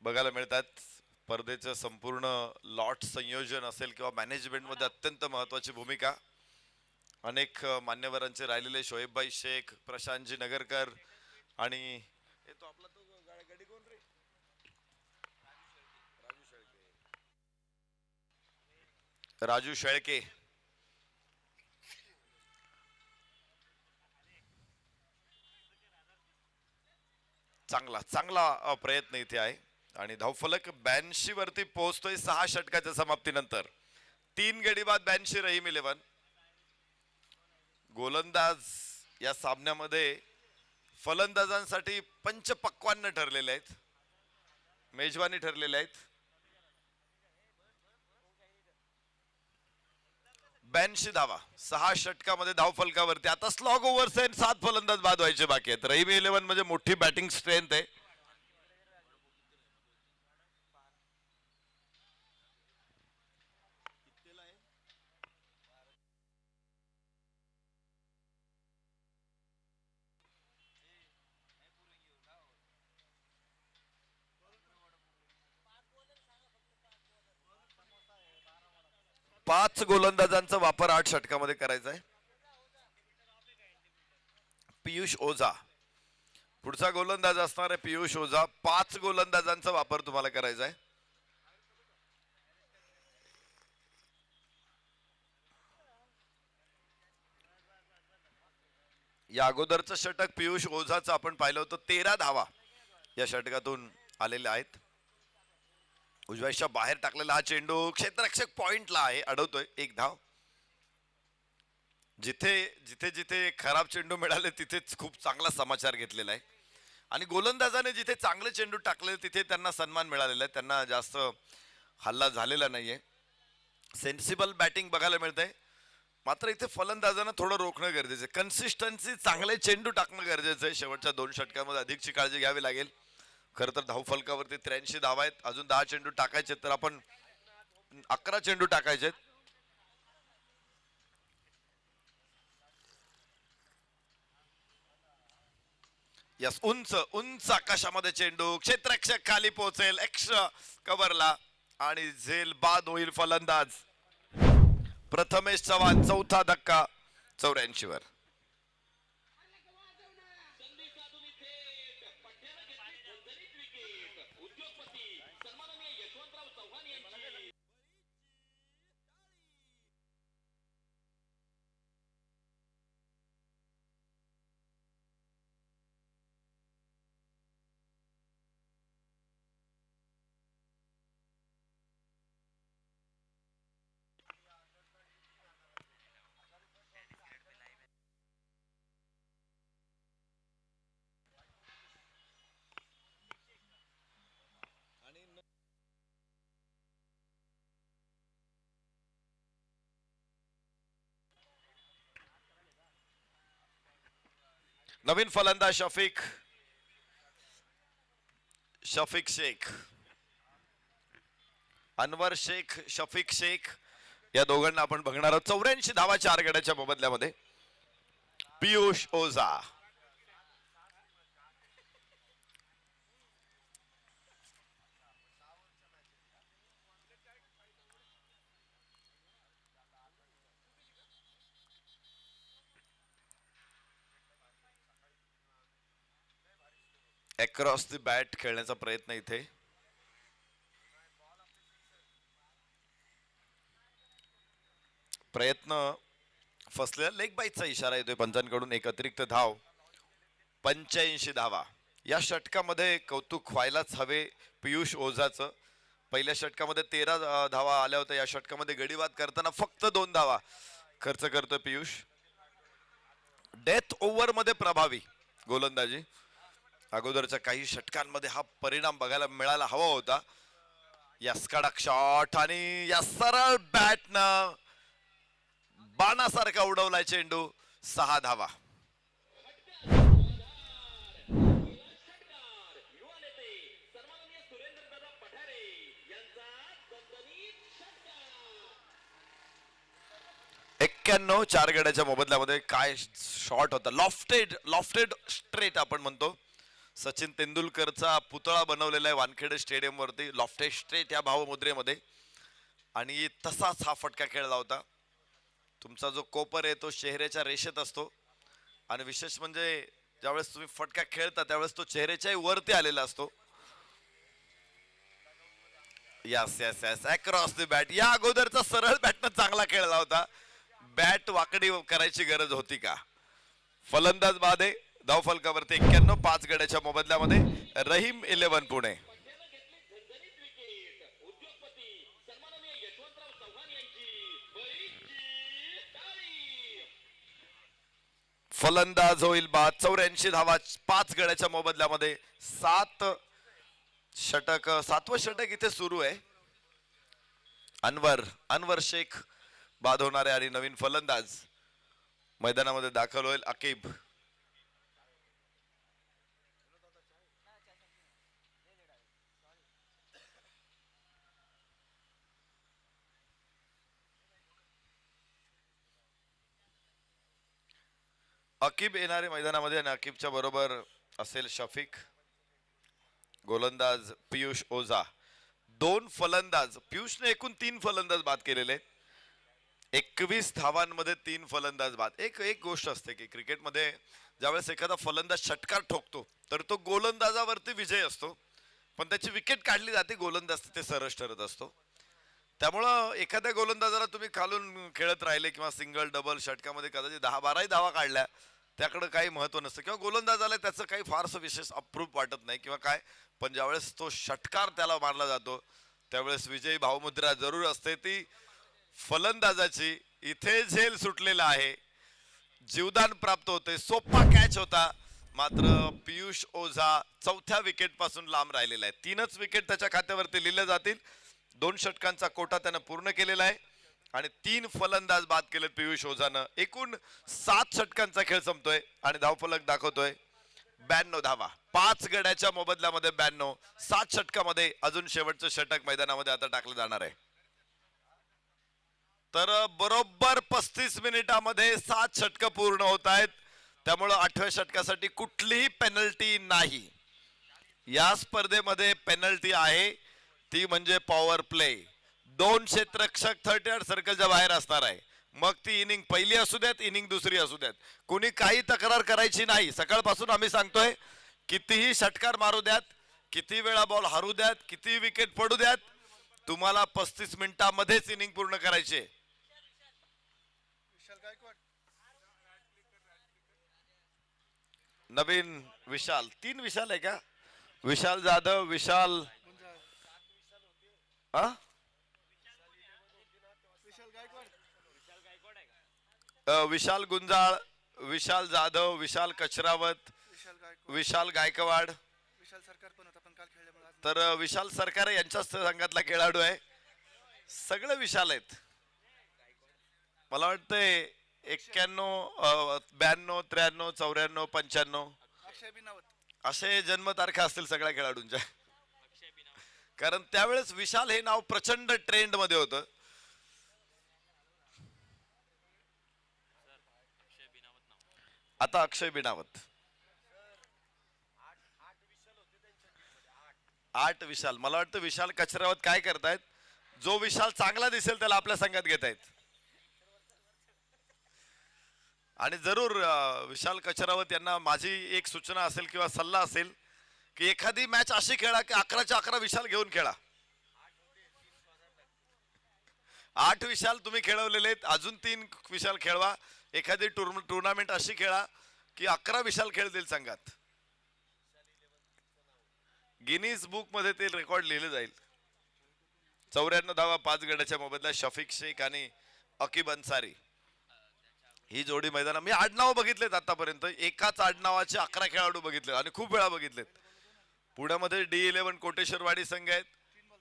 बघायला मिळतात. स्पर्धेचं संपूर्ण लॉट संयोजन असेल किंवा मॅनेजमेंट मध्ये अत्यंत महत्वाची भूमिका अनेक मान्यवरांचे राहिलेले. शोएबभाई शेख, प्रशांतजी नगरकर आणि राजू शेळके. चांगला चांगला प्रयत्न इथे आहे आणि धावफलक 82 वरती पोहोचतोय 6 षटकाच्या समाप्तीनंतर. 3 गडी बाद 82 रहीम 11. गोलंदाज या सामन्यामध्ये फलंदाजांसाठी पंचपक्वान्न ठरलेले आहेत, मेजवानी ठरलेले आहेत. 82 धावा 6 षटकामध्ये धावफलकावरती. आता स्लॉग ओव्हर्स आहेत, 7 फलंदाज बाद व्हायचे बाकी आहेत. रहीम 11 म्हणजे मोठी बॅटिंग स्ट्रेंथ आहे. पाच गोलंदाजांचा वापर 8 षटकामध्ये करायचा आहे. पियुष ओझा पुढचा गोलंदाज असणार आहे. पियुष ओझा 5 गोलंदाजांचा वापर तुम्हाला करायचा आहे. या अगोदरचं षटक पियुष ओझाचं आपण पाहिलं होतं. 13 धावा या षटकातून आलेल्या आहेत. उजव्याच्या बाहेर टाकलेला हा चेंडू क्षेत्ररक्षक पॉइंटला आहे, अडवतोय 1 धाव. जिथे जिथे जिथे खराब चेंडू मिळाले तिथेच खूप चांगला समाचार घेतलेला आहे आणि गोलंदाजाने जिथे चांगले चेंडू टाकले तिथे त्यांना सन्मान मिळालेला आहे. त्यांना जास्त हल्ला झालेला नाहीये. सेन्सिबल बॅटिंग बघायला मिळतंय. मात्र इथे फलंदाजांना थोडं रोखणं गरजेचं आहे. कन्सिस्टन्सी, चांगले चेंडू टाकणं गरजेचं आहे. शेवटच्या 2 षटकांमध्ये अधिकची काळजी घ्यावी लागेल. खरं तर धावफलकावरती 83 धावा आहेत. अजून 10 चेंडू टाकायचे तर आपण 11 चेंडू टाकायचे. यस, उंच उंच आकाशामध्ये चेंडू, क्षेत्ररक्षक खाली पोहोचेल एक्स्ट्रा कव्हरला आणि झेल बाद होईल फलंदाज. प्रथमेश चव्हाण चौथा धक्का 84 वर. नवीन फलंदाज शफीक शेख, अनवर शेख, शफीक शेख या दोघांना आपण बघणार आहोत. 84 धावा 4 गड्याच्या मोबदल्यामध्ये. Piyush Ojha across the bat खेळण्याचा प्रयत्न इथे. प्रयत्न फसलेला. लेग बाईटचा इशारा येतोय पंचांकडून. एक अतिरिक्त धाव. 85 धावा या षटकामध्ये कौतुक व्हायलाच हवे पियुष ओझाचं. पहिल्या षटकामध्ये 13 धावा आल्या होत्या. या षटकामध्ये गडीबाद करताना फक्त 2 धावा खर्च करतोय पियुष. डेथ ओव्हर मध्ये प्रभावी गोलंदाजी. अगोदरच्या काही षटकांमध्ये हा परिणाम बघायला मिळायला हवा होता. यस, कडक शॉट आणि या सरळ बॅटनं बाणासारखा उडवलाय चेंडू. 6 धावा. एक्क्याण्णव 4 गड्याच्या मोबदल्यामध्ये. काय शॉट होता. लॉफ्टेड स्ट्रेट आपण म्हणतो. सचिन तेंडुलकरचा पुतळा बनवलेला आहे वानखेडे स्टेडियम वरती, लॉफ्टेड स्ट्रेट या भावमुद्रेमध्ये. आणि तसाच हा फटका खेळला होता. तुमचा जो कोपर आहे तो चेहऱ्याच्या रेषेत असतो आणि विशेष म्हणजे ज्यावेळेस तुम्ही फटका खेळता त्यावेळेस तो चेहऱ्याच्याही वरती आलेला असतो. Yes yes yes, across the bat. या अगोदरचा सरळ बॅटनं चांगला खेळला होता. बॅट वाकडी करायची गरज होती का? फलंदाज बाद आहे. धावफलकावरती 91, 5 गड्याच्या मोबदल्यामध्ये रहीम 11 पुणे. फलंदाज होईल बाद. 84 धावा 5 गड्याच्या मोबदल्यामध्ये. 7 षटक, 7वं षटक इथे सुरू आहे. अनवर शेख बाद होणारे आणि नवीन फलंदाज मैदानामध्ये दाखल होईल अकीब. अकीब येणारे मैदानामध्ये आणि अकीबच्या बरोबर असेल शफिक. गोलंदाज पियुष ओझा. 2 फलंदाज. पियुषने एकूण 3 फलंदाज बाद केलेले. 21 धावांमध्ये 3 फलंदाज बाद. एक गोष्ट असते की क्रिकेटमध्ये ज्यावेळेस एखादा फलंदाज षटकार ठोकतो तर तो गोलंदाजावरती विजय असतो, पण त्याची विकेट काढली जाते, गोलंदाज ते सरस ठरत असतो. त्यामुळं एखाद्या गोलंदाजाला तुम्ही खालून खेळत राहिले किंवा सिंगल डबल षटकामध्ये कदाचित 10-12 धावा काढल्या, त्याकडे काही महत्व नसतं किंवा गोलंदाजाला त्याचं काही फारसं विशेष अप्रूप वाटत नाही किंवा काय, पण ज्यावेळेस तो षटकार त्याला मारला जातो त्यावेळेस विजयी भावमुद्रा जरूर असते ती फलंदाजाची. इथे झेल सुटलेला आहे, जीवदान प्राप्त होते. सोपा कॅच होता, मात्र पियुष ओझा 4थ्या विकेट पासून लांब राहिलेला आहे. 3च विकेट त्याच्या खात्यावरती लिहिले जातील. 2 षटकांचा कोटा त्यानं पूर्ण केलेला आहे आणि 3 फलंदाज बाद केलेत पियुष ओझानं. एकूण 7 षटकांचा खेळ संपतोय आणि धावफलक दाखवतोय 92 धावा. 5 गड्याच्या मोबदल्यामध्ये 92. 7 षटकामध्ये अजून शेवटचं षटक मैदानामध्ये आता टाकलं जाणार आहे. तर बरोबर 35 मिनिटामध्ये 7 षटक पूर्ण होत आहेत. त्यामुळं 8व्या षटकासाठी कुठलीही पेनल्टी नाही. या स्पर्धेमध्ये पेनल्टी आहे ती म्हणजे पॉवर प्ले. 2 क्षेत्ररक्षक 30 यार्ड सर्कलच्या बाहेर असणार आहे. मग ती इनिंग पहिली असू द्यात, इनिंग दुसरी असू द्यात, कोणी काही तक्रार करायची नाही. सकाळपासून आम्ही सांगतोय कितीही षटकार मारू द्यात, किती वेळा बॉल हरू द्यात, किती विकेट पडू द्यात, तुम्हाला 35 मिनिटांमध्येच इनिंग पूर्ण करायची. नवीन विशाल, 3 विशाल आहे का? विशाल जाधव, विशाल विशाल गुंजाळ, विशाल जाधव, विशाल कचरावत, विशाल गायकवाड. तर विशाल सरकार यांच्या संघातला खेळाडू आहे. सगळे विशाल आहेत. मला वाटतंय 91, 92, 93, 94, 95 असे जन्मतारखा असतील सगळ्या खेळाडूंच्या, कारण त्यावेळेस विशाल हे नाव प्रचंड ट्रेंड मध्ये होतं. आता अक्षय बिनावत. 8 विशाल. मला वाटतं विशाल कचरावत काय करतायत, जो विशाल चांगला दिसेल त्याला आपल्या संघात घेत आहेत. आणि जरूर विशाल कचरावत यांना माझी एक सूचना असेल किंवा सल्ला असेल की एखादी मॅच अशी खेळा की 11च्या 11 विशाल घेऊन खेळा. 8 विशाल तुम्ही खेळवलेले आहेत, अजून 3 विशाल खेळवा. एखादी टुर्नामेंट अशी खेळा की 11 विशाल खेळतील संघात. गिनीज बुक मध्ये ते रेकॉर्ड लिहिले जाईल. 94 धावा 5 गड्याच्या मोबदल्यात शफिक शेख आणि अकीब अन्सारी ही जोडी मैदान. मी आडनाव बघितलेत आतापर्यंत, एकाच आडनावाचे 11 खेळाडू बघितले आणि खूप वेळा बघितलेत. पुण्यामध्ये D11 कोटेश्वरवाडी संघ आहेत,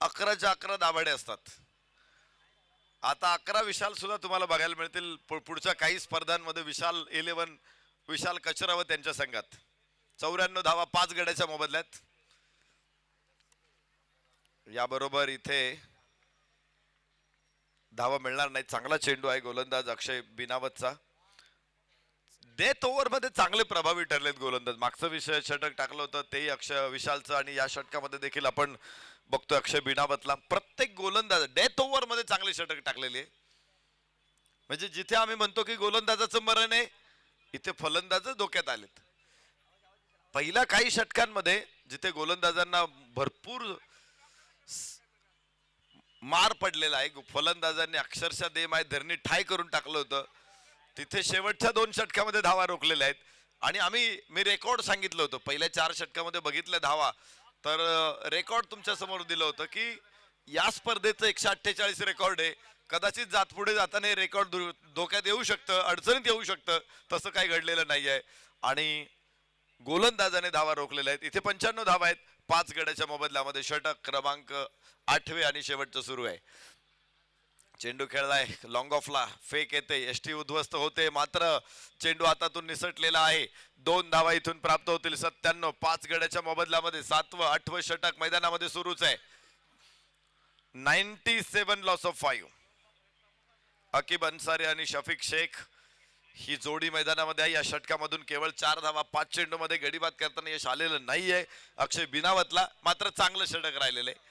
11च्या 11 दाभाडे असतात. आता 11 विशाल सुद्धा तुम्हाला बघायला मिळतील पुढच्या काही स्पर्धांमध्ये. विशाल 11 विशाल कचरावत यांच्या संघात 94 धावा 5 गड्याच्या मोबदल्यात. याबरोबर इथे धावा मिळणार नाही. चांगला चेंडू आहे गोलंदाज अक्षय बिनावतचा. डेथ ओव्हर मध्ये चांगले प्रभावी ठरलेत गोलंदाज. मागचं विषय षटक टाकलं होतं तेही अक्षय विशालचं आणि या षटकामध्ये देखील आपण बघतोय अक्षय बिनावतला. प्रत्येक गोलंदाज डेथ ओव्हर मध्ये चांगले षटक टाकलेले आहे. म्हणजे जिथे आम्ही म्हणतो की गोलंदाजाचं मरण आहे, इथे फलंदाज धोक्यात आलेत. पहिल्या काही षटकांमध्ये जिथे गोलंदाजांना भरपूर मार पडलेला आहे, फलंदाजांनी अक्षरशः धरणी ठाय करून टाकलं होतं, तिथे शेवटच्या 2 षटकामध्ये धावा रोखलेल्या आहेत. आणि मी रेकॉर्ड सांगितलं होतं पहिल्या 4 षटकामध्ये बघितलं धावा, तर रेकॉर्ड तुमच्या समोर दिलं होतं की या स्पर्धेचं 148 रेकॉर्ड आहे. कदाचित पुढे जाताना हे रेकॉर्ड धोक्यात येऊ शकतं, अडचणीत येऊ शकतं. तसं काही घडलेलं नाहीये आणि गोलंदाजाने धावा रोखलेल्या आहेत. इथे 95 धावा आहेत 5 गड्याच्या मोबदल्यामध्ये. षटक क्रमांक 8वे आणि शेवटचं सुरू आहे. चेंडू खेळलाय लॉंग ऑफला, फेक येते, एसटी उद्ध्वस्त होते, मात्र चेंडू हातातून निसटलेला आहे. 2 धावा इथून प्राप्त होतील. 97 5 गड्याच्या मोबदल्यामध्ये 7वं 8वं षटक मैदानामध्ये सुरूच आहे. 97 लॉस ऑफ 5. अकीब अन्सारी आणि शफिक शेख ही जोडी मैदानामध्ये आहे. या षटकामधून केवळ 4 धावा 5 चेंडूमध्ये गडीबाद करताना यश आलेलं नाहीये अक्षय बिनावतला, मात्र चांगलं षटक राहिलेलं आहे.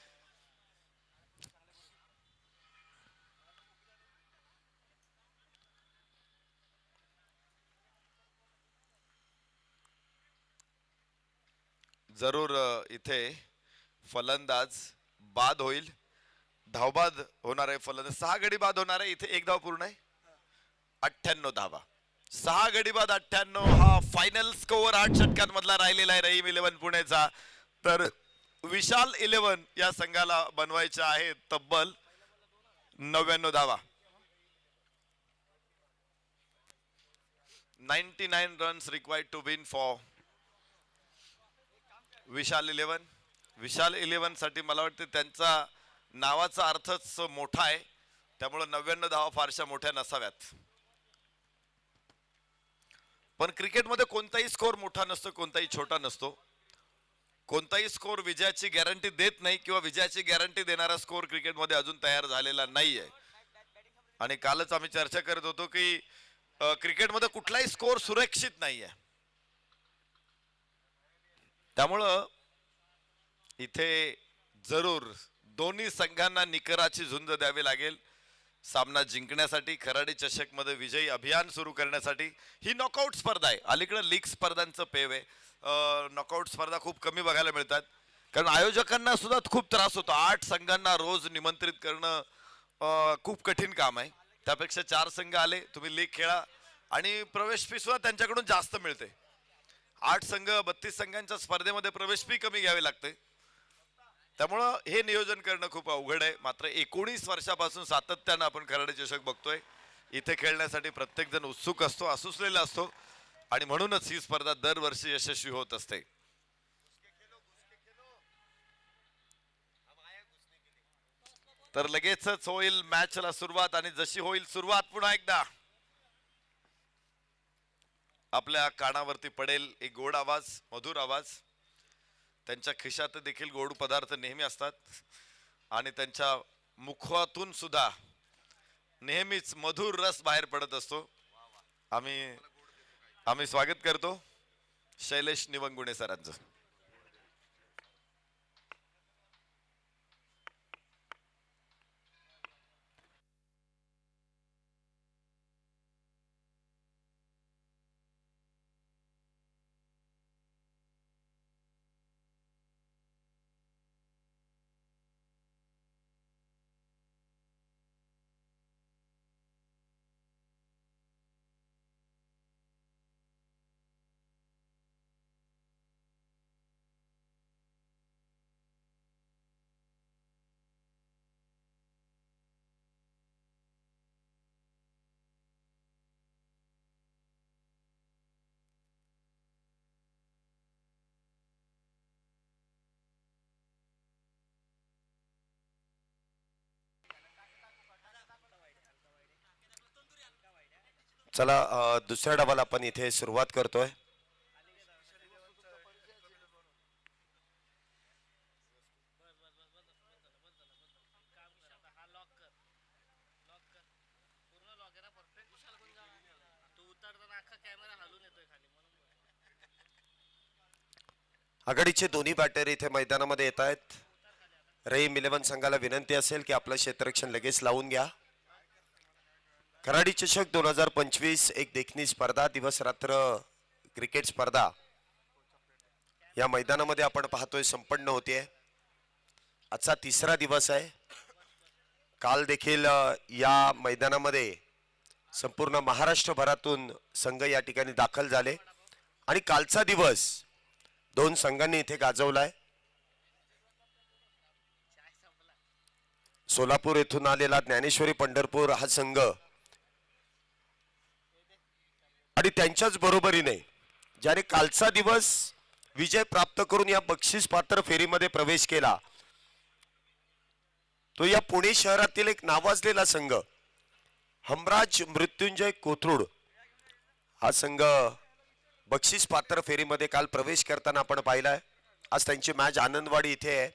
जरूर इथे फलंदाज बाद होईल. धावबाद होणार आहे. फलंदाज 6 गडी बाद होणार आहे. इथे 1 धाव पूर्ण आहे. 98 धावा, 6 गडी बाद 98 हा फायनल स्कोअर 8 षटकांमधला राहिलेला आहे रहीम 11 पुणेचा. तर विशाल 11 या संघाला बनवायच्या आहे तब्बल 99 धावा. 99 runs required to win for Vishal 11. Vishal 11 साठी मला वाटतं त्यांचा नावाचा अर्थच मोठा आहे, त्यामुळे 99 धावा फारशा मोठ्या नसाव्यात. पण क्रिकेटमध्ये कोणताही स्कोर मोठा नसतो, कोणताही छोटा नसतो. कोणताही स्कोर विजयाची गॅरंटी देत नाही किंवा विजयाची गॅरंटी देणारा स्कोर क्रिकेटमध्ये अजून तयार झालेला नाहीये. आणि कालच आम्ही चर्चा करत होतो की क्रिकेटमध्ये कुठलाही स्कोर सुरक्षित नाहीये. त्यामुळं इथे जरूर दोन्ही संघांना निकराची झुंज द्यावी लागेल सामना जिंकण्यासाठी, खराडी चषक मध्ये विजयी अभियान सुरू करण्यासाठी. ही नॉकआउट स्पर्धा आहे. अलीकडे लीग स्पर्धांचं पेव आहे. नॉकआउट स्पर्धा खूप कमी बघायला मिळतात, कारण आयोजकांना सुद्धा खूप त्रास होतो. 8 संघांना रोज निमंत्रित करणं खूप कठीण काम आहे. त्यापेक्षा 4 संघ आले, तुम्ही लीग खेळा आणि प्रवेश फी सुद्धा त्यांच्याकडून जास्त मिळते. 8 संघ 32 संघांच्या स्पर्धेमध्ये प्रवेश फी कमी घ्यावी लागते. त्यामुळं हे नियोजन करणं खूप अवघड आहे. मात्र 19 वर्षापासून सातत्यानं आपण खराडी चषक बघतोय. इथे खेळण्यासाठी प्रत्येक जण उत्सुक असतो, असूसलेला असतो आणि म्हणूनच ही स्पर्धा दरवर्षी यशस्वी होत असते. तर लगेचच होईल मॅचला सुरुवात आणि जशी होईल सुरुवात पुन्हा एकदा आपल्या कानावरती पडेल एक गोड आवाज, मधुर आवाज. त्यांच्या खिशात देखील गोड पदार्थ नेहमी असतात आणि त्यांच्या मुखातून सुद्धा नेहमीच मधुर रस बाहेर पडत असतो. आम्ही स्वागत करतो शैलेश निवंगुणे सरांचं. चला दुसऱ्या डावाला आपण इथे सुरुवात करतोय. आघाडीचे दोन्ही बॅटर इथे मैदानामध्ये येत आहेत. रहीम 11 संघाला विनंती असेल की आपलं क्षेत्ररक्षण लगेच लावून घ्या. खराडी चषक 2025 एक देखणी स्पर्धा, दिवस रात्र क्रिकेट स्पर्धा या मैदानामध्ये आपण पाहतोय संपन्न होतीये. आजचा 3रा दिवस आहे. काल देखील या मैदानामध्ये संपूर्ण महाराष्ट्रभरातून संघ या ठिकाणी दाखल झाले आणि कालचा दिवस दोन संघांनी इथे गाजवलाय. सोलापूर येथून आलेला ज्ञानेश्वरी पंढरपूर हा संघ आणि त्यांच्याच बरोबरीने ज्याने कालचा दिवस विजय प्राप्त करून या बक्षीस पात्र फेरीमध्ये प्रवेश केला तो या पुणे शहरातील एक नावाजलेला संघ हमराज मृत्युंजय कोथरूड हा संघ बक्षीस पात्र फेरीमध्ये काल प्रवेश करताना आपण पाहिलाय. आज त्यांची मॅच आनंदवाडी इथे आहे.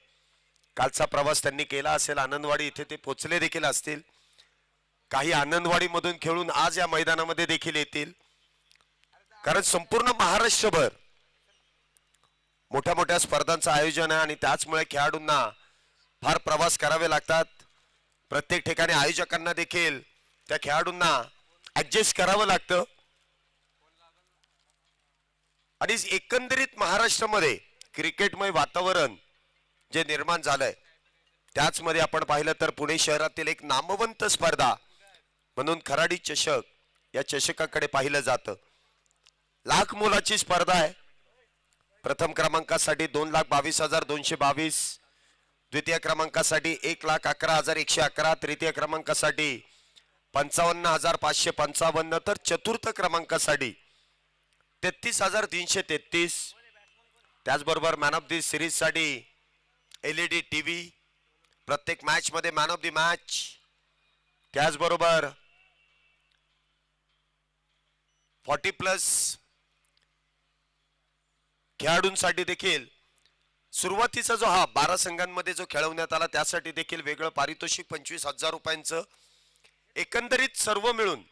कालचा प्रवास त्यांनी केला असेल आनंदवाडी इथे ते पोचले देखील असतील. काही आनंदवाडी मधून खेळून आज या मैदानामध्ये देखील येतील, कारण संपूर्ण महाराष्ट्रभर मोठ्या मोठ्या स्पर्धांचं आयोजन आहे आणि त्याचमुळे खेळाडूंना फार प्रवास करावे लागतात. प्रत्येक ठिकाणी आयोजकांना देखील त्या खेळाडूंना ऍडजस्ट करावं लागतं आणि एकंदरीत महाराष्ट्रामध्ये क्रिकेटमय वातावरण जे निर्माण झालंय त्याच मध्ये आपण पाहिलं तर पुणे शहरातील एक नामवंत स्पर्धा म्हणून खराडी चषक या चषकाकडे पाहिलं जातं. लाख मोलाची स्पर्धा आहे. प्रथम क्रमांकासाठी 2,22,222, द्वितीय क्रमांकासाठी 1,11,111, तृतीय क्रमांकासाठी 55,555, तर चतुर्थ क्रमांकासाठी 33,333. त्याचबरोबर मॅन ऑफ द सिरीज साठी LED टीव्ही, प्रत्येक मॅच मध्ये मॅन ऑफ द मॅच, त्याचबरोबर 40+ खेळाडूंसाठी देखील सुरुवातीचा जो हा 12 संघांमध्ये जो खेळवण्यात आला त्यासाठी देखील वेगळं पारितोषिक 25,000 रुपयांचं. एकंदरीत सर्व मिळून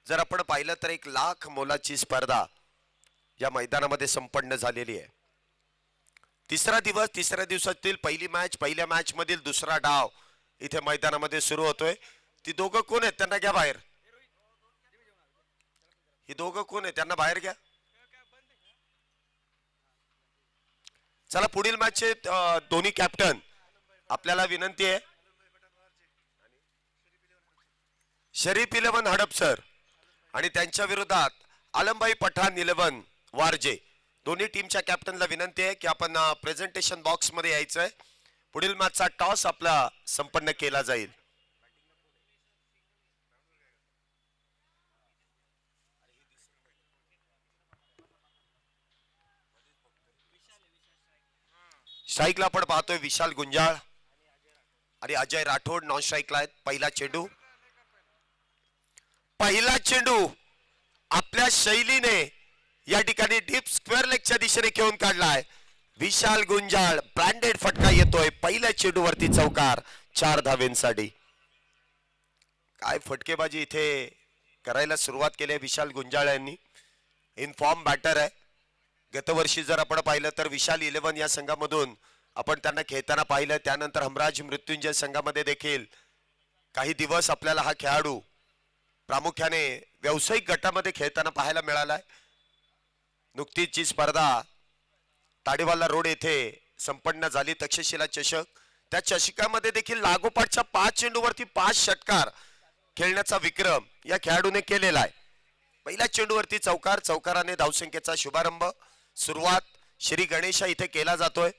जर आपण पाहिलं तर 1,00,000 मोलाची स्पर्धा या मैदानामध्ये संपन्न झालेली आहे. तिसरा दिवस, तिसऱ्या दिवसातील पहिली मॅच, पहिल्या मॅच मधील दुसरा डाव इथे मैदानामध्ये सुरू होतोय. ती दोघं कोण आहेत त्यांना घ्या बाहेर. ही दोघं कोण आहेत त्यांना बाहेर घ्या. चला पुढील मॅचचे दोन्ही कॅप्टन आपल्याला विनंती आहे. शरीफ 11 हडपसर आणि त्यांच्या विरोधात आलमभाई पठाण 11 वारजे. दोन्ही टीमच्या कॅप्टनला विनंती आहे की आपण प्रेझेंटेशन बॉक्स मध्ये यायचंय. पुढील मॅचचा टॉस आपला संपन्न केला जाईल. स्ट्राईकला आपण पाहतोय विशाल गुंजाळ आणि अजय राठोड नॉन स्ट्राईकला आहेत. पहिला चेंडू आपल्या शैलीने या ठिकाणी डीप स्क्वेअर लेगच्या दिशेने खेळून काढलाय. विशाल गुंजाळ ब्रँडेड फटका येतोय. पहिल्या चेंडूवरती चौकार 4 धावेंसाठी. काय फटकेबाजी इथे करायला सुरुवात केली आहे विशाल गुंजाळ यांनी. इनफॉर्म बॅटर आहे. गतवर्षी जर आपण पाहिलं तर विशाल 11 या संघामधून आपण त्यांना खेळताना पाहिलं. त्यानंतर हमराज मृत्युंजय संघामध्ये देखील काही दिवस आपल्याला हा खेळाडू प्रामुख्याने व्यावसायिक गटामध्ये खेळताना पाहायला मिळालाय. नुकतीच जी स्पर्धा ताडेवाला रोड येथे संपन्न झाली तक्षशिला चषक, त्या चषकामध्ये देखील लागोपाठच्या 5 चेंडूवरती 5 षटकार खेळण्याचा विक्रम या खेळाडूने केलेला आहे. पहिल्या चेंडूवरती चौकार, चौकाराने धावसंख्येचा शुभारंभ. सुरुवात श्री गणेशा इथे केला जातोय.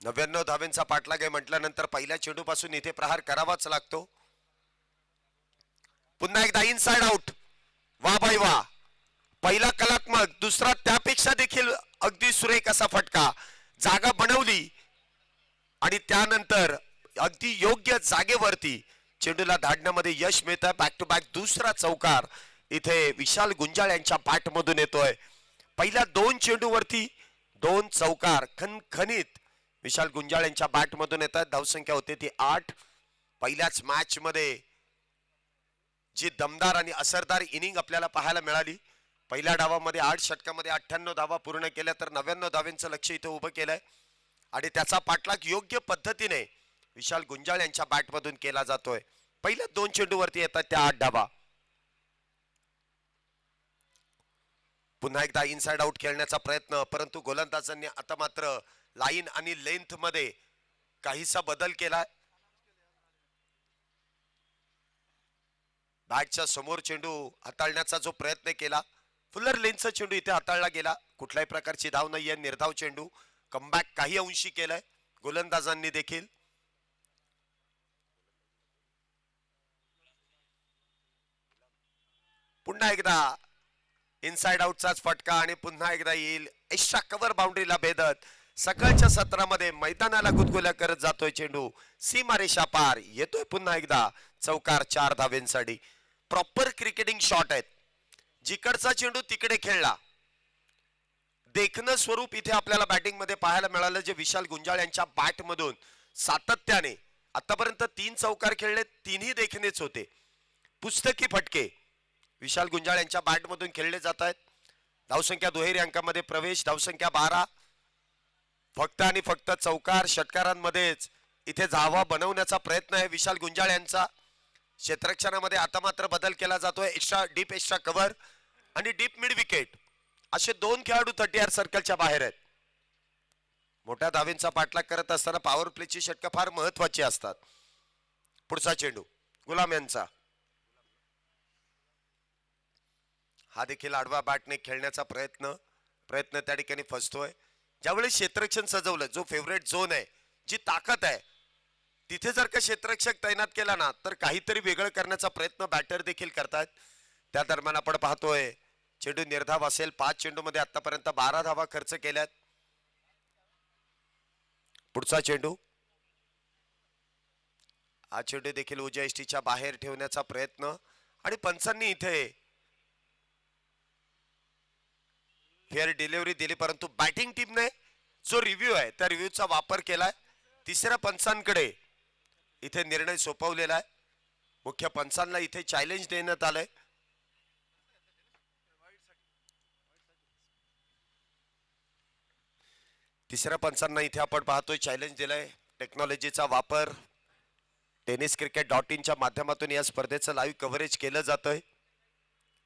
99 धावेंचा पाठलाग आहे म्हटल्यानंतर पहिल्या चेंडूपासून इथे प्रहार करावाच लागतो. पुन्हा एकदा इनसाइड आउट. वा बाई वा. पहिला कलात्मक, दुसरा त्यापेक्षा देखील अगदी सुरेख असा फटका. जागा बनवली आणि त्यानंतर अगदी योग्य जागेवरती चेंडूला धाडण्यामध्ये यश मिळतं. बॅक टू बॅक दुसरा चौकार इथे विशाल गुंजाळ यांच्या बॅट मधून येतोय. पहिल्या 2 चेंडूवरती 2 चौकार खणखणीत विशाल गुंजाळ यांच्या बॅट मधून येतात. धावसंख्या होते ती 8. पहिल्याच मॅच मध्ये जी दमदार आणि असरदार इनिंग आपल्याला पाहायला मिळाली. पहिल्या डावामध्ये 8 षटकामध्ये 98 धावा पूर्ण केल्या, तर 99 धावांचं लक्ष इथे उभं केलंय आणि त्याचा पाठलाग योग्य पद्धतीने विशाल गुंजाळ यांच्या बॅट मधून केला जातोय. पहिल्या 2 चेंडूवरती येतात त्या 8 धावा. पुन्हा एकदा इनसाइड आउट खेळण्याचा प्रयत्न, परंतु गोलंदाजांनी आता मात्र लाईन आणि लेंथ मध्ये काहीसा बदल केलाय. बॅटच्या समोर चेंडू हाताळण्याचा जो प्रयत्न केला, फुल्लर लेनचा चेंडू इथे हाताळला गेला. कुठल्याही प्रकारची धाव नाहीये, निर्धाव चेंडू. कमबॅक काही अंशी केलाय गोलंदाजांनी देखील. पुन्हा एकदा इनसाइड आउटचाच फटका आणि पुन्हा एकदा येईल एक्स्ट्रा कव्हर बाउंड्रीला भेदत सकाळच्या सत्रामध्ये मैदानाला गुदगुल्या करत जातोय चेंडू. सीमारेषा पार येतोय पुन्हा एकदा चौकार 4 धावेंसाठी. प्रॉपर क्रिकेटिंग शॉट आहेत. जिकडचा चेंडू तिकडे खेळला. देखणं स्वरूप इथे आपल्याला बॅटिंग मध्ये पाहायला मिळालं, जे विशाल गुंजाळ यांच्या बॅट मधून सातत्याने आतापर्यंत 3 चौकार खेळले, 3ही देखणेच होते. पुस्तकी फटके विशाल गुंजाळ यांच्या बॅट मधून खेळले जात आहेत. धावसंख्या दुहेरी अंकामध्ये प्रवेश, धावसंख्या 12. फक्त आणि फक्त चौकार षटकारांमध्येच इथे धावा बनवण्याचा प्रयत्न आहे विशाल गुंजाळ यांचा. क्षेत्ररक्षणामध्ये आता मात्र बदल केला जातोय. एक्स्ट्रा कव्हर आणि डीप मिड विकेट असे 2 खेळाडू 30 सर्कलच्या बाहेर आहेत. मोठ्या धावेंचा पाठलाग करत असताना पॉवर प्लेची षटकं फार महत्वाची असतात. पुढचा चेंडू गुलाम यांचा. हा देखील आडवा बॅटने खेळण्याचा प्रयत्न त्या ठिकाणी फसतोय. ज्यावेळी क्षेत्ररक्षण सजवलं, जो फेवरेट झोन आहे, जी ताकद आहे, तिथे जर का क्षेत्ररक्षक तैनात केला ना, तर काहीतरी वेगळं करण्याचा प्रयत्न बॅटर देखील करतात. त्या दरम्यान आपण पाहतोय चेंडू निर्धाव असेल. 5 चेंडूमध्ये आतापर्यंत 12 धावा खर्च केल्यात. पुढचा चेंडू. हा चेंडू देखील उजव्या यष्टीच्या बाहेर ठेवण्याचा प्रयत्न आणि पंचांनी इथे फेअर डिलिव्हरी दिली, परंतु बॅटिंग टीमने जो रिव्ह्यू आहे त्या रिव्ह्यूचा वापर केलाय. तिसऱ्या पंचांकडे इथे निर्णय सोपवलेला आहे. मुख्य पंचांना इथे चॅलेंज देण्यात आलंय. तिसऱ्या पंचांना इथे आपण पाहतोय चॅलेंज दिलंय. टेक्नॉलॉजीचा वापर tenniscricket.in च्या माध्यमातून या स्पर्धेचं लाईव्ह कव्हरेज केलं जातंय.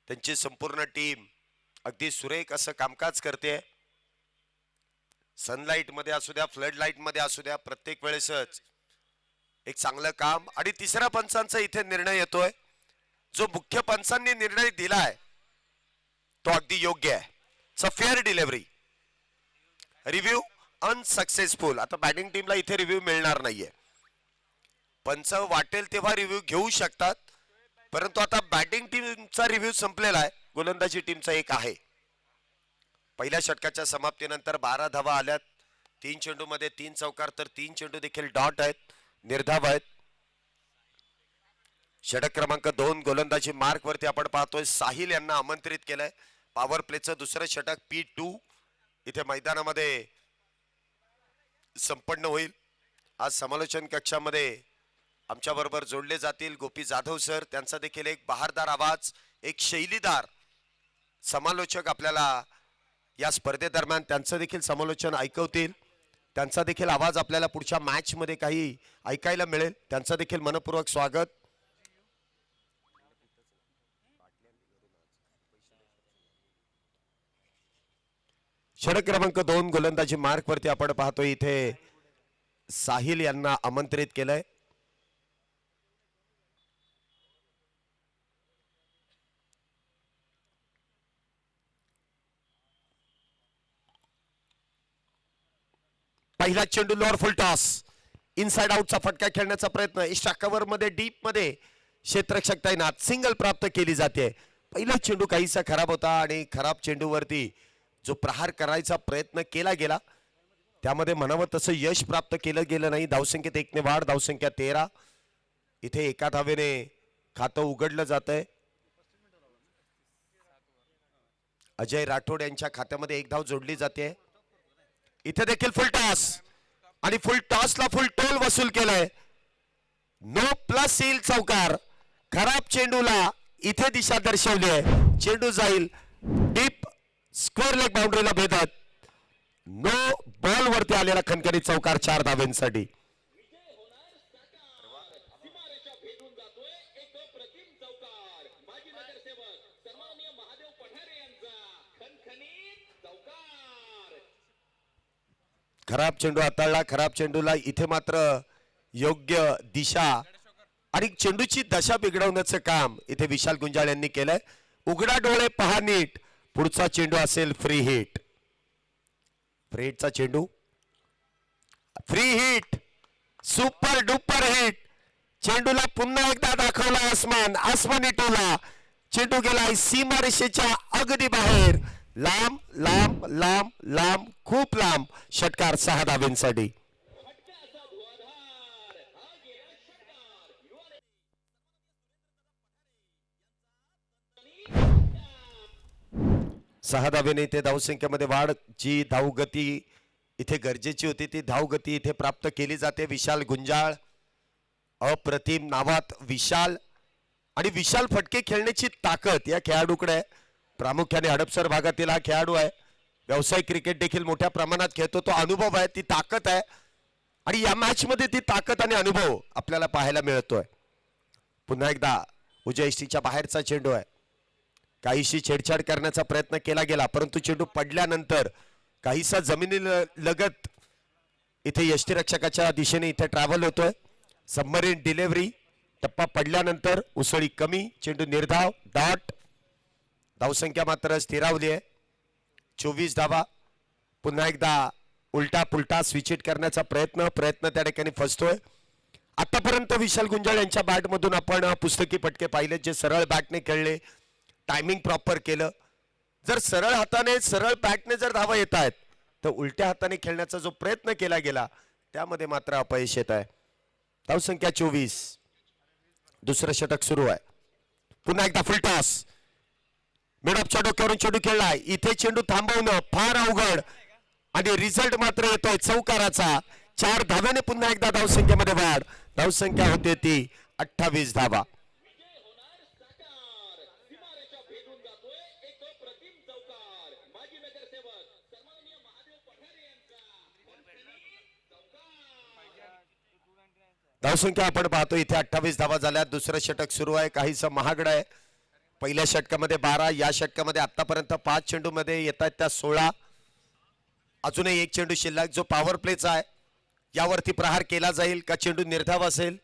त्यांची संपूर्ण टीम अगदी सुरेख असं कामकाज करते. सनलाइट मध्ये असू द्या, फ्लड लाईट मध्ये असू द्या, प्रत्येक वेळेसच एक चांगलं काम. आणि तिसऱ्या पंचांचा इथे निर्णय येतोय. जो मुख्य पंचांनी निर्णय दिलाय तो अगदी योग्य आहे. Fair delivery. Review unsuccessful. आता बॅटिंग टीमला इथे रिव्ह्यू मिळणार नाहीये. पंच वाटेल तेव्हा रिव्ह्यू घेऊ शकतात, परंतु आता बॅटिंग टीमचा रिव्ह्यू संपलेला आहे. गोलंदाजी टीमचा एक आहे. पहिल्या षटकाच्या समाप्तीनंतर 12 धावा आल्यात. 3 चेंडूमध्ये 3 चौकार, तर 3 चेंडू देखील डॉट आहेत, निर्धाव आहेत. षटक क्रमांक 2 गोलंदाजी मार्क वरती आपण पाहतोय साहिल यांना आमंत्रित केलंय. पॉवर प्लेचं दुसरं षटक P2 इथे मैदानामध्ये संपन्न होईल. आज समालोचन कक्षामध्ये आमच्या बरोबर जोडले जातील गोपी जाधव सर. त्यांचा देखील एक बहारदार आवाज, एक शैलीदार समालोचक आपल्याला या स्पर्धेदरम्यान त्यांचं देखील समालोचन ऐकवतील. त्यांचा देखील आवाज आपल्याला पुढच्या मॅच मध्ये काही ऐकायला मिळेल. त्यांचं देखील मनपूर्वक स्वागत. षटक क्रमांक 2 गोलंदाजी मार्क वरती आपण पाहतोय इथे साहिल यांना आमंत्रित केलंय. पहिला चेंडू लोअर फुल टॉस. इनसाइड आउटचा फटका खेळण्याचा प्रयत्न. एक्स्ट्रा कव्हर मध्ये डीप मध्ये क्षेत्ररक्षक तैनात. सिंगल प्राप्त केली जाते. पहिला चेंडू काहीसा खराब होता आणि खराब चेंडूवरती जो प्रहार करायचा प्रयत्न केला गेला त्यामध्ये म्हणावं तसं यश प्राप्त केलं गेलं नाही. धावसंख्येत 1 ने वाढ, धावसंख्या 13. इथे एका धावेने खातं उघडलं जातंय. अजय राठोड यांच्या खात्यामध्ये 1 धाव जोडली जाते. इथे देखील फुल टॉस आणि फुल टॉसला फुल टोल वसूल केलाय. नो प्लस येईल चौकार. खराब चेंडूला इथे दिशा दर्शवली आहे. चेंडू जाईल डीप स्क्वेअर लेग बाउंड्रीला भेदत. नो बॉल वरती आलेला खणखणीत चौकार 4 धावेंसाठी. खराब चेंडू हाताळला. खराब चेंडूला इथे मात्र योग्य दिशा आणि चेंडूची दशा बिघडवण्याचं काम इथे विशाल गुंजाळ यांनी केलंय. उघडा डोळे पहा नीट, पुढचा चेंडू असेल फ्री हिट. फ्री हिटचा चेंडू, free hit, super duper hit. चेंडूला पुन्हा एकदा दाखवला आसमान, आसमानी टोला. चेंडू गेलाय सीमारेषेच्या अगदी बाहेर, लांब लांब लांब लांब, खूप लांब. षटकार 6 धावांसाठी. सहा धावेने इथे धावसंख्येमध्ये वाढ. जी धावगती इथे गरजेची होती ती धावगती इथे प्राप्त केली जाते. विशाल गुंजाळ, अप्रतिम नावात विशाल, आणि विशाल फटके खेळण्याची ताकद या खेळाडूकडे आहे. प्रामुख्याने हडपसर भागातील हा खेळाडू आहे. व्यावसायिक क्रिकेट देखील मोठ्या प्रमाणात खेळतो. तो अनुभव आहे, ती ताकद आहे, आणि या मॅच मध्ये ती ताकद आणि अनुभव आपल्याला पाहायला मिळतोय. पुन्हा एकदा उजव्या यष्टीच्या बाहेरचा चेंडू आहे. काहीशी छेडछाड करण्याचा प्रयत्न केला गेला, परंतु चेंडू पडल्यानंतर काहीसा जमिनीला लगत इथे यष्टीरक्षकाच्या दिशेने इथे ट्रॅव्हल होतोय. सबमरीन डिलिव्हरी, टप्पा पडल्यानंतर उसळी कमी, चेंडू निर्धाव, डॉट. धावसंख्या मात्र स्थिरावली आहे, 24 धावा. पुन्हा एकदा उलटा पुलटा स्विच हिट करण्याचा प्रयत्न त्या ठिकाणी फसतोय. आतापर्यंत विशाल गुंजाळ यांच्या बॅटमधून आपण पुस्तकी फटके पाहिले, जे सरळ बॅटने खेळले, टायमिंग प्रॉपर केलं. जर सरळ हाताने सरळ बॅटने जर धावा येत आहेत, तर उलट्या हाताने खेळण्याचा जो प्रयत्न केला गेला त्यामध्ये मात्र अपयश येत आहे. धावसंख्या 24. दुसरं षटक सुरू आहे. पुन्हा एकदा फुल टॉस, मिडऑफच्या डोक्यावरून चेंडू खेळलाय. इथे चेंडू थांबवणं फार अवघड, आणि रिझल्ट मात्र येतोय चौकाराचा. 4 धाव्याने पुन्हा एकदा धावसंख्येमध्ये वाढ. धावसंख्या होते ती 28 धावा. धावसंख्या आपण पाहतो इथे 28 धावा झाल्या. दुसरं षटक सुरू आहे. काहीसं महागड आहे. पहिल्या षटकामध्ये 12, या षटकामध्ये आतापर्यंत 5 चेंडू मध्ये येत आहेत त्या 16. अजूनही एक चेंडू शिल्लक, जो पॉवर प्लेचा आहे. यावरती प्रहार केला जाईल का चेंडू निर्धाव असेल?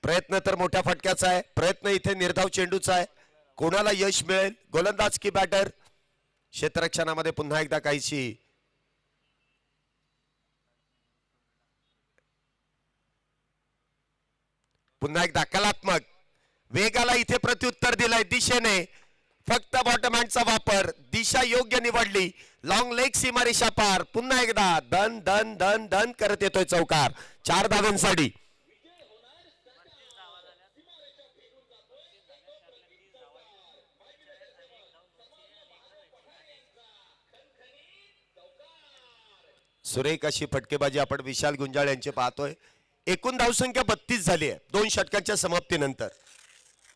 प्रयत्न तर मोठ्या फटक्याचा आहे, प्रयत्न इथे निर्धाव चेंडूचा आहे. कोणाला यश मिळेल? गोलंदाज की बॅटर? क्षेत्ररक्षणामध्ये पुन्हा एकदा काहीशी पुन्हा एकदा कलात्मक वेगाला इथे प्रत्युत्तर दिलंय दिशेने. फक्त बॉटम हँडचा वापर, दिशा योग्य निवडली. लॉंग लेग सीमारेषा पार. पुन्हा एकदा दन दन दन दन करत येतोय चौकार. 4 धावांसाठी. सुरेख अशी फटकेबाजी आपण विशाल गुंजाळ यांचे पाहतोय. एकूण धावसंख्या 32 झाली आहे 2 षटकांच्या समाप्तीनंतर.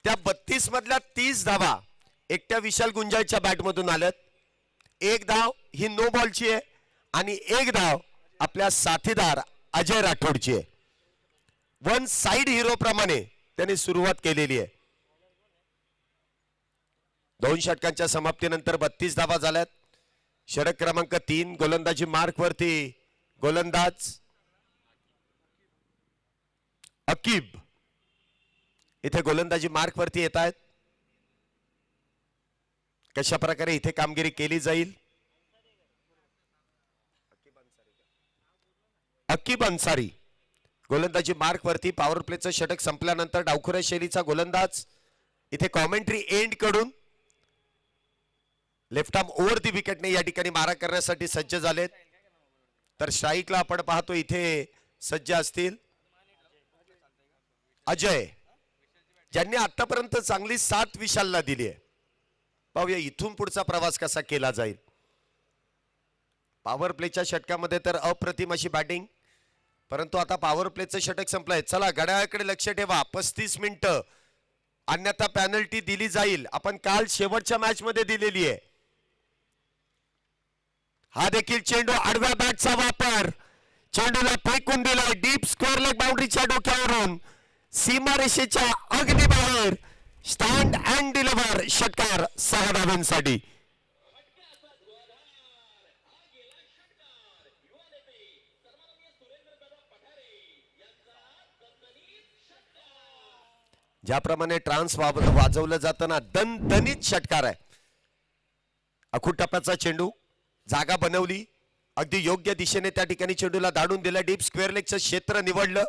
त्या 32 मधल्या 30 धावा एकट्या विशाल गुंजाळच्या बॅटमधून आल्यात. 1 धाव ही नो बॉलची आहे, आणि 1 धाव आपल्या साथीदार अजय राठोडची आहे. वन साइड हिरो प्रमाणे त्यांनी सुरुवात केलेली आहे. 2 षटकांच्या समाप्तीनंतर 32 धावा झाल्यात. षटक क्रमांक 3 गोलंदाजी मार्क वरती गोलंदाज अकीब इथे गोलंदाजी मार्क वरती येत आहेत. कशा प्रकारे इथे कामगिरी केली जाईल? अकीब अन्सारी गोलंदाजी मार्क वरती. पॉवर प्लेचं षटक संपल्यानंतर डावखुऱ्या शैलीचा गोलंदाज इथे कॉमेंट्री एंड कडून लेफ्ट आर्म ओव्हर दी विकेटने या ठिकाणी मारा करण्यासाठी सज्ज झालेत. तर स्ट्राईकला आपण पाहतो इथे सज्ज असतील अजय, ज्यांनी आतापर्यंत चांगली साथ विशालला दिली आहे. पाहूया इथून पुढचा प्रवास कसा केला जाईल. पॉवर प्लेच्या षटकामध्ये तर अप्रतिम अशी बॅटिंग, परंतु आता पॉवर प्लेचं षटक संपलंय. चला घड्याळाकडे लक्ष ठेवा. 35 मिनिटं, अन्यथा पॅनल्टी दिली जाईल. आपण काल शेवटच्या मॅच मध्ये दिलेली आहे. हा देखील चेंडू, आडव्या बॅटचा वापर, चेंडूला फेकून दिलाय डीप स्क्वेअर लेग बाउंड्रीच्या डोक्यावरून सीमारेषेच्या अगदी बाहेर. Stand and deliver. षटकार 6 धावांसाठी. ज्याप्रमाणे ट्रान्स वाजवलं जातं ना, दणदणीत षटकार आहे. अखूट टप्प्याचा चेंडू, जागा बनवली, अगदी योग्य दिशेने त्या ठिकाणी चेंडूला दाडून दिला. डीप स्क्वेअर लेगचं क्षेत्र निवडलं.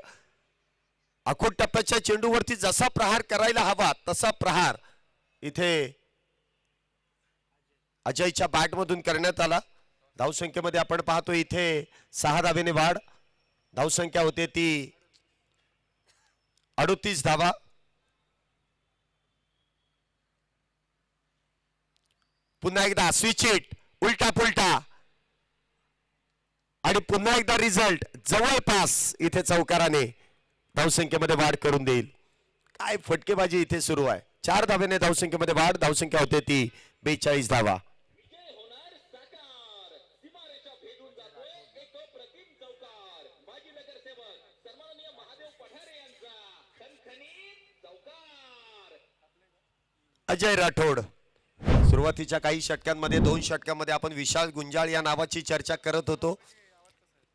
अखूट टप्प्याच्या चेंडूवरती जसा प्रहार करायला हवा तसा प्रहार इथे अजयच्या बॅटमधून करण्यात आला. धावसंख्येमध्ये आपण पाहतो इथे 6 धावेने वाढ. धावसंख्या होते ती 38 धावा. पुन्हा एकदा स्विच इट, उलटा पुलटा, आणि पुन्हा एकदा रिझल्ट जवळपास इथे चौकाराने धावसंख्येमध्ये वाढ करून देईल. काय फटकेबाजी इथे सुरू आहे. 4 धावेने धावसंख्येमध्ये वाढ. धावसंख्या होते ती 42 धावा. अजय राठोड. सुरुवातीच्या काही षटकांमध्ये 2 षटकांमध्ये आपण विशाल गुंजाळ या नावाची चर्चा करत होतो,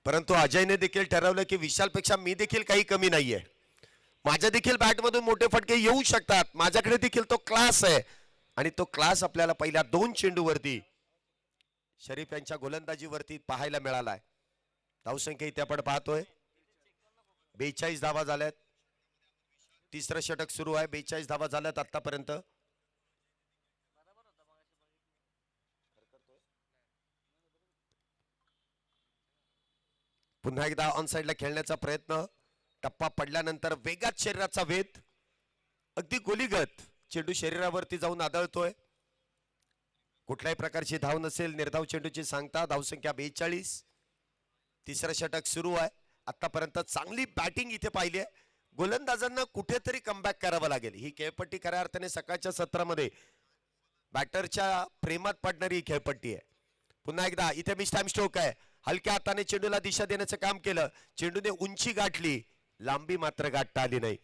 परंतु अजयने देखील ठरवलं की विशालपेक्षा मी देखील काही कमी नाहीये. माझ्या देखील बॅटमधून मोठे फटके येऊ शकतात. माझ्याकडे देखील तो क्लास आहे आणि तो क्लास आपल्याला पहिल्या 2 चेंडूवरती शरीफ यांच्या गोलंदाजीवरती पाहायला मिळालाय. धावसंख्या इथे आपण पाहतोय 42 धावा झाल्यात. तिसरं षटक सुरू आहे. 42 धावा झाल्यात आतापर्यंत. पुन्हा एकदा ऑन साइडला खेळण्याचा प्रयत्न. टप्पा पडल्यानंतर वेगात शरीराचा वेध, अगदी गोलीगत चेंडू शरीरावरती जाऊन आदळतोय. कुठल्याही प्रकारची धाव नसेल. निर्धाव चेंडूची सांगता. धावसंख्या 42. तिसरं षटक सुरू आहे. आतापर्यंत चांगली बॅटिंग इथे पाहिली आहे. गोलंदाजांना कुठेतरी कमबॅक करावं लागेल. ही खेळपट्टी खऱ्या अर्थाने सकाळच्या सत्रामध्ये बॅटरच्या प्रेमात पडणारी ही खेळपट्टी आहे. पुन्हा एकदा इथे मिस टाइम स्ट्रोक आहे. हलक्या हाताने चेंडूला दिशा देण्याचं काम केलं. चेंडूने उंची गाठली, लांबी मात्र गाठता आली नाही.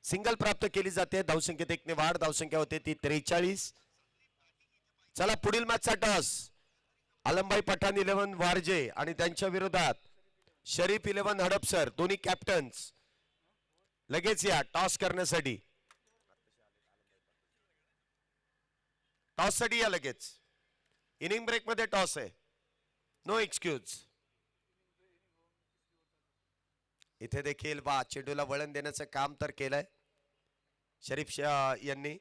सिंगल प्राप्त केली जाते. धावसंख्येत 1 ने वाढ. धावसंख्या होते ती 43. चला पुढील मॅचचा टॉस. आलमभाई पठाण 11 वारजे आणि त्यांच्या विरोधात शरीफ 11 हडपसर. दोन्ही कॅप्टन्स लगेच या टॉस करण्यासाठी. टॉस साठी या लगेच. इनिंग ब्रेक मध्ये टॉस आहे. No excuse. इथे देखील चेंडूला वळण देण्याचं काम तर केलंय शरीफ यांनी.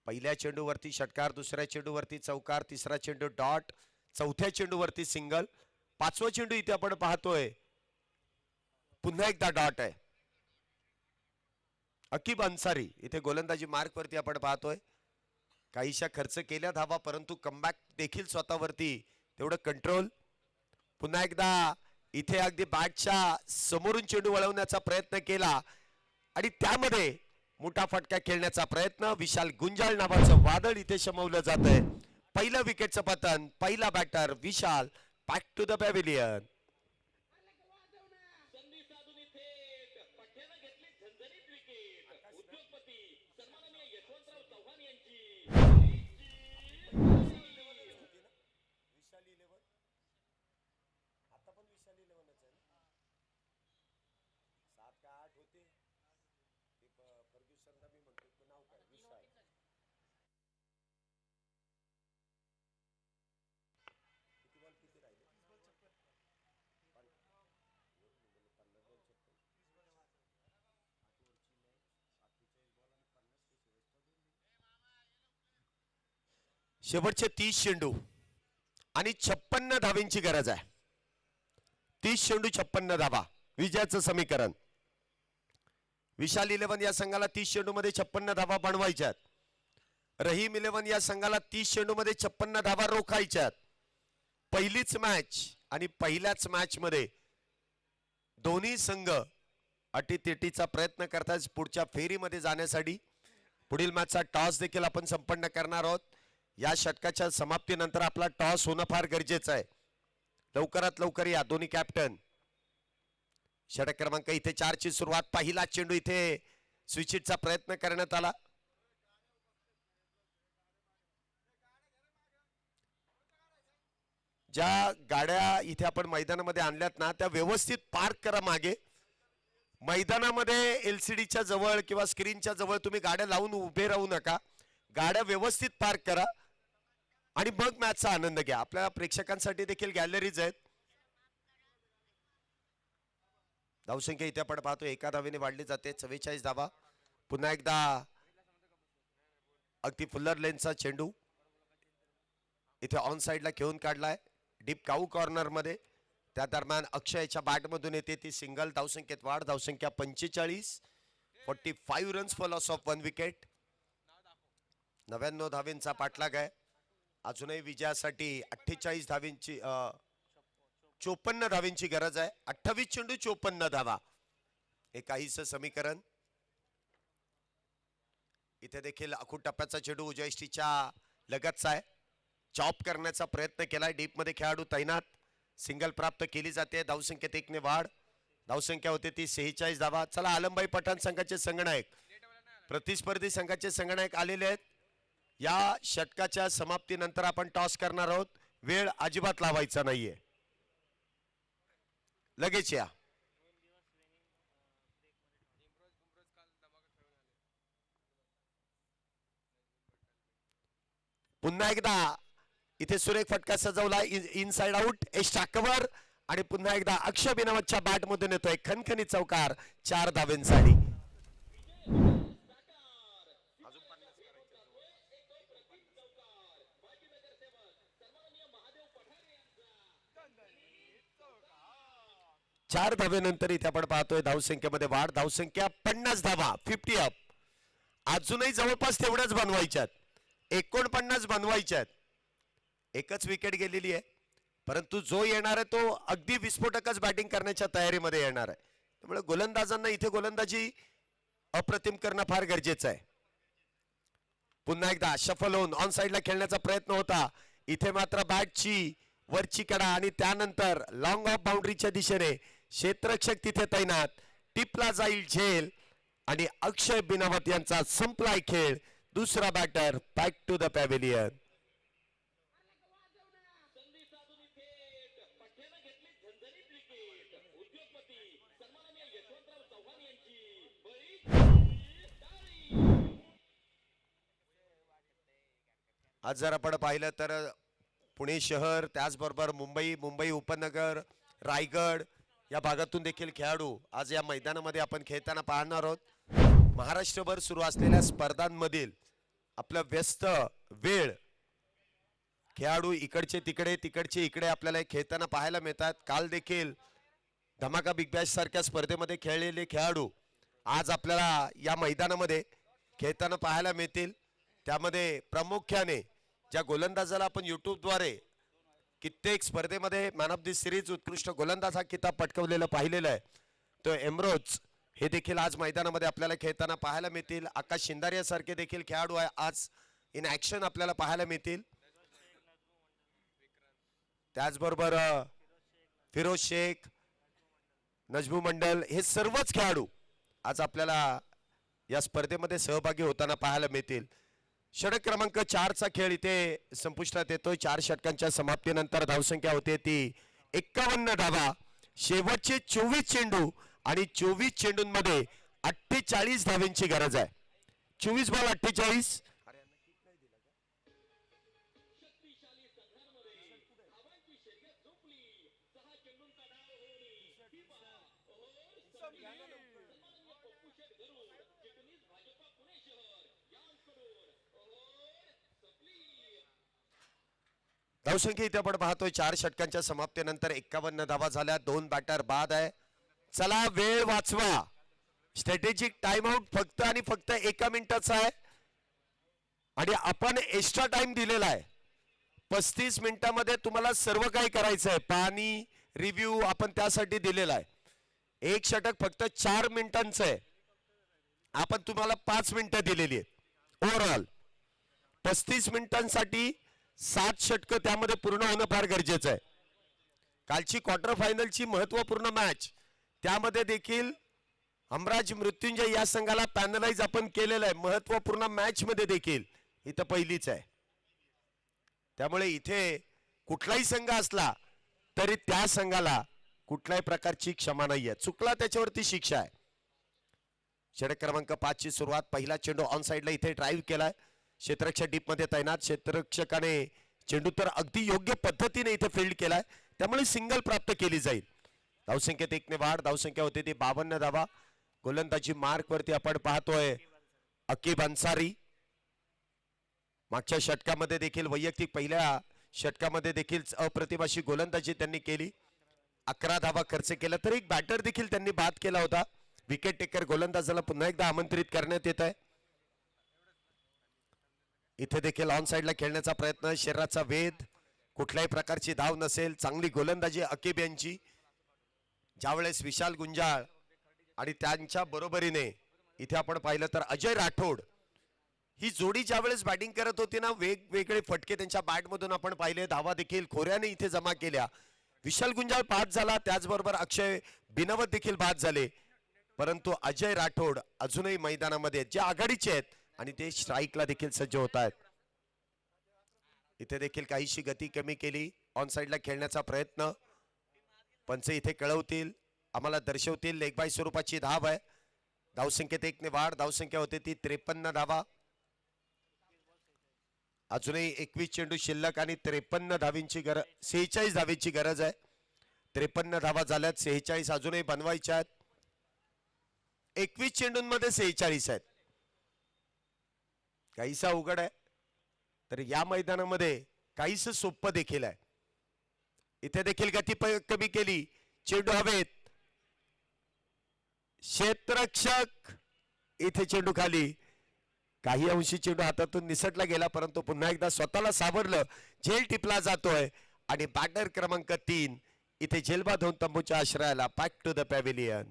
पहिल्या चेंडूवरती षटकार, दुसऱ्या चेंडूवरती चौकार, तिसरा चेंडू डॉट, चौथ्या चेंडूवरती सिंगल, 5वा चेंडू इथे आपण पाहतोय पुन्हा एकदा डॉट आहे. अकीब अन्सारी इथे गोलंदाजी मार्क वरती आपण पाहतोय. काहीशा खर्च केल्या धावा, परंतु कमबॅक देखील स्वतःवरती तेवढं कंट्रोल. पुन्हा एकदा इथे अगदी बॅटच्या समोरून चेंडू वळवण्याचा प्रयत्न केला आणि त्यामध्ये मोठा फटका खेळण्याचा प्रयत्न. विशाल गुंजाळ नावाचं वादळ इथे शमवलं जात आहे. पहिलं विकेटचं पतन. पहिला batter Vishal. Back to the pavilion. शेवटचे 30 चेंडू आणि 56 धावांची गरज आहे. 30 चेंडू 56 धावा विजयाचं समीकरण. विशाल 11 या संघाला 30 चेंडू मध्ये 56 धावा बनवायच्यात. रहीम 11 या संघाला 30 चेंडू मध्ये 56 धावा रोखायच्यात. पहिलीच मॅच आणि पहिल्याच मॅच मध्ये दोन्ही संघ अटीतटीचा प्रयत्न करतात पुढच्या फेरीमध्ये जाण्यासाठी. पुढील मॅचचा टॉस देखील आपण संपन्न करणार आहोत. या षटकाच्या समाप्तीनंतर आपला टॉस होणं फार गरजेचं आहे. लवकरात लवकर या दोन्ही कॅप्टन. षटक क्रमांक इथे 4 ची सुरुवात. पहिला चेंडू इथे स्विचिटचा प्रयत्न करण्यात आला. ज्या गाड्या इथे आपण मैदानामध्ये आणल्यात ना त्या व्यवस्थित पार्क करा मागे. मैदानामध्ये एलसीडीच्या जवळ किंवा स्क्रीनच्या जवळ तुम्ही गाड्या लावून उभे राहू नका. गाड्या व्यवस्थित पार्क करा आणि मग मॅचचा आनंद घ्या. आपल्या प्रेक्षकांसाठी देखील गॅलरीज आहेत. धावसंख्या इथे आपण पाहतो एका धावेने वाढली जाते. 44 धावा. पुन्हा एकदा अगदी फुल्लर लेनचा चेंडू इथे ऑन साइडला घेऊन काढलाय डीप काऊ कॉर्नर मध्ये. त्या दरम्यान अक्षयच्या बॅट मधून येते ती सिंगल. धावसंख्येत वाढ. धावसंख्या 45. 45 runs for loss of 1 wicket. 99 धावेंचा पाठलाग आहे. अजूनही विजयासाठी 48 धावेंची 54 धावेंची गरज आहे. 28 चेंडू 54 धावा हे काहीच समीकरण. इथे देखील अखूट टप्प्याचा चेंडू उजयष्टीच्या लगतचा आहे. चॉप करण्याचा प्रयत्न केलाय. डीप मध्ये खेळाडू तैनात. सिंगल प्राप्त केली जाते. धावसंख्येत 1 ने वाढ. धावसंख्या होते ती 46 धावा. चला आलमबाई पठाण संघाचे संगणक प्रतिस्पर्धी संघाचे संगणक आलेले आहेत. या षटकाच्या समाप्तीनंतर आपण टॉस करणार आहोत. वेळ अजिबात लावायचा नाहीये. लगेच या. पुन्हा एकदा इथे सुरेख फटका सजवला. Inside out. एक्स्ट्रा कव्हर आणि पुन्हा एकदा अक्षय बिनावतच्या बॅट मधून येतोय खणखणी चौकार 4 धावेंसाठी. चार धावेनंतर इथे आपण पाहतोय धावसंख्येमध्ये वाढ. धावसंख्या 50 धावा. 50 अप. अजूनही जवळपास तेवढ्याच बनवायच्यात. 49 बनवायच्यात. एकच विकेट गेलेली आहे परंतु जो येणार आहे तो अगदी विस्फोटकच बॅटिंग करण्याच्या तयारीमध्ये येणार आहे. त्यामुळे गोलंदाजांना इथे गोलंदाजी अप्रतिम करणं फार गरजेचं आहे. पुन्हा एकदा शफल होऊन ऑन साइडला खेळण्याचा प्रयत्न होता. इथे मात्र बॅटची वरची कडा आणि त्यानंतर लॉंग ऑफ बाउंड्रीच्या दिशेने क्षेत्ररक्षक तिथे तैनात. टिपला जाईल झेल आणि अक्षय बिनावत यांचा संपलाय खेळ. दुसरा batter back to the pavilion. आज जर आपण पाहिलं तर पुणे शहर त्याचबरोबर मुंबई उपनगर रायगड या भागातून देखील खेळाडू आज या मैदानामध्ये आपण खेळताना पाहणार आहोत. महाराष्ट्रभर सुरू असलेल्या स्पर्धांमधील आपलं व्यस्त वेळ खेळाडू इकडचे तिकडे तिकडचे इकडे आपल्याला खेळताना पाहायला मिळतात. काल देखील धमाका बिग बॅश सारख्या स्पर्धेमध्ये खेळलेले खेळाडू आज आपल्याला या मैदानामध्ये खेळताना पाहायला मिळतील. त्यामध्ये प्रामुख्याने ज्या गोलंदाजाला आपण युट्यूबद्वारे कित्येक स्पर्धेमध्ये मॅन ऑफ द सिरीज उत्कृष्ट गोलंदाज हा किताब पटकवलेला पाहिलेला आहे तो एम्ब्रोज हे देखील आज मैदानामध्ये आपल्याला खेळताना पाहायला मिळतील. आकाश शिंदारिया सारखे देखील खेळाडू आहे आज इन ऍक्शन आपल्याला पाहायला मिळतील. त्याचबरोबर फिरोज शेख नजमू मंडल हे सर्वच खेळाडू आज आपल्याला या स्पर्धेमध्ये सहभागी होताना पाहायला मिळतील. षटक क्रमांक 4 चा खेळ इथे संपुष्टात येतोय. 4 षटकांच्या समाप्तीनंतर धावसंख्या होते ती 51 धावा. शेवटचे 24 चेंडू आणि 24 चेंडूंमध्ये 48 धावेंची गरज आहे. 24 बॉल 48. धावसंख्या इथे आपण पाहतोय 4 षटकांच्या समाप्तीनंतर 51 धावा झाल्या. 2 बॅटर बाद आहे. चला वेळ वाचवा. स्ट्रॅटेजिक टाइम आउट फक्त आणि फक्त 1 मिनिटाचा आहे आणि आपण एक्स्ट्रा टाइम दिलेला आहे. 35 मिनिटांमध्ये तुम्हाला सर्व काही करायचं आहे. पाणी रिव्ह्यू आपण त्यासाठी दिलेला आहे. एक षटक फक्त 4 मिनिटांचं आहे. आपण तुम्हाला 5 मिनिटं दिलेली आहेत. ओव्हरऑल 35 मिनिटांसाठी 7 षटकं त्यामध्ये पूर्ण होणं फार गरजेचं आहे. कालची क्वार्टर फायनलची महत्वपूर्ण मॅच त्यामध्ये देखील हमराज मृत्युंजय या संघाला पॅनलाइज आपण केलेलं आहे. महत्वपूर्ण मॅच मध्ये देखील इथं पहिलीच आहे. त्यामुळे इथे कुठलाही संघ असला तरी त्या संघाला कुठल्याही प्रकारची क्षमा नाहीये. चुकला त्याच्यावरती शिक्षा आहे. षटक क्रमांक 5 ची सुरुवात. पहिला चेंडू ऑन साइडला इथे ड्राईव्ह केलाय, क्षेत्ररक्षक डीप मध्ये तैनात. क्षेत्ररक्षकाने चेंडू तर अगदी योग्य पद्धतीने इथे फील्ड केलाय, त्यामुळे सिंगल प्राप्त केली जाईल. धावसंख्येत 1 ने वाढ. धावसंख्या होती ती 52 धावा. गोलंदाजी मार्क वरती आपण पाहतोय अकीब अन्सारी. मागच्या षटकामध्ये देखील वैयक्तिक पहिल्या षटकामध्ये देखील अप्रतिम अशी गोलंदाजी त्यांनी केली. 11 धावा खर्च केला, तर एक बॅटर देखील त्यांनी बाद केला होता. विकेट टेकर गोलंदाजाला पुन्हा एकदा आमंत्रित करण्यात येत आहे. इथे देखील ऑन साइडला खेळण्याचा प्रयत्न, शरीराचा वेध, कुठल्याही प्रकारची धाव नसेल. चांगली गोलंदाजी अकीब यांची. ज्यावेळेस विशाल गुंजाळ आणि त्यांच्या बरोबरीने इथे आपण पाहिलं तर अजय राठोड ही जोडी ज्यावेळेस बॅटिंग करत होती ना, वेगवेगळे फटके त्यांच्या बॅटमधून आपण पाहिले. धावा देखील खोऱ्याने इथे जमा केल्या. विशाल गुंजाळ बाद झाला, त्याचबरोबर अक्षय बिनवत देखील बाद झाले, परंतु अजय राठोड अजूनही मैदानामध्ये जे आघाडीचे आहेत आणि ते स्ट्राईकला देखील सज्ज होत आहेत. इथे देखील काहीशी गती कमी केली. ऑन साइडला खेळण्याचा प्रयत्न. पंच इथे कळवतील, आम्हाला दर्शवतील. लेग बाय स्वरूपाची धाव आहे. धावसंख्येत 1 ने वाढ. धावसंख्या होते ती 53 धावा. अजूनही 21 चेंडू शिल्लक आणि 53 धावींची गरज, 46 धावींची गरज आहे. 53 धावा झाल्यात, 46 अजूनही बनवायच्या आहेत. 21 चेंडूंमध्ये 46 आहेत. काहीसा अवघड आहे, तर या मैदानामध्ये काहीस सोपं देखील आहे. इथे देखील गती कमी केली. चेंडू हवेत. क्षेत्ररक्षक इथे चेंडू खाली. काही अंशी चेंडू हातातून निसटला गेला, परंतु पुन्हा एकदा स्वतःला सावरलं. झेल टिपला जातोय आणि बॅटर क्रमांक 3 इथे झेलबाद होऊन तंबूच्या आश्रयाला back to the pavilion.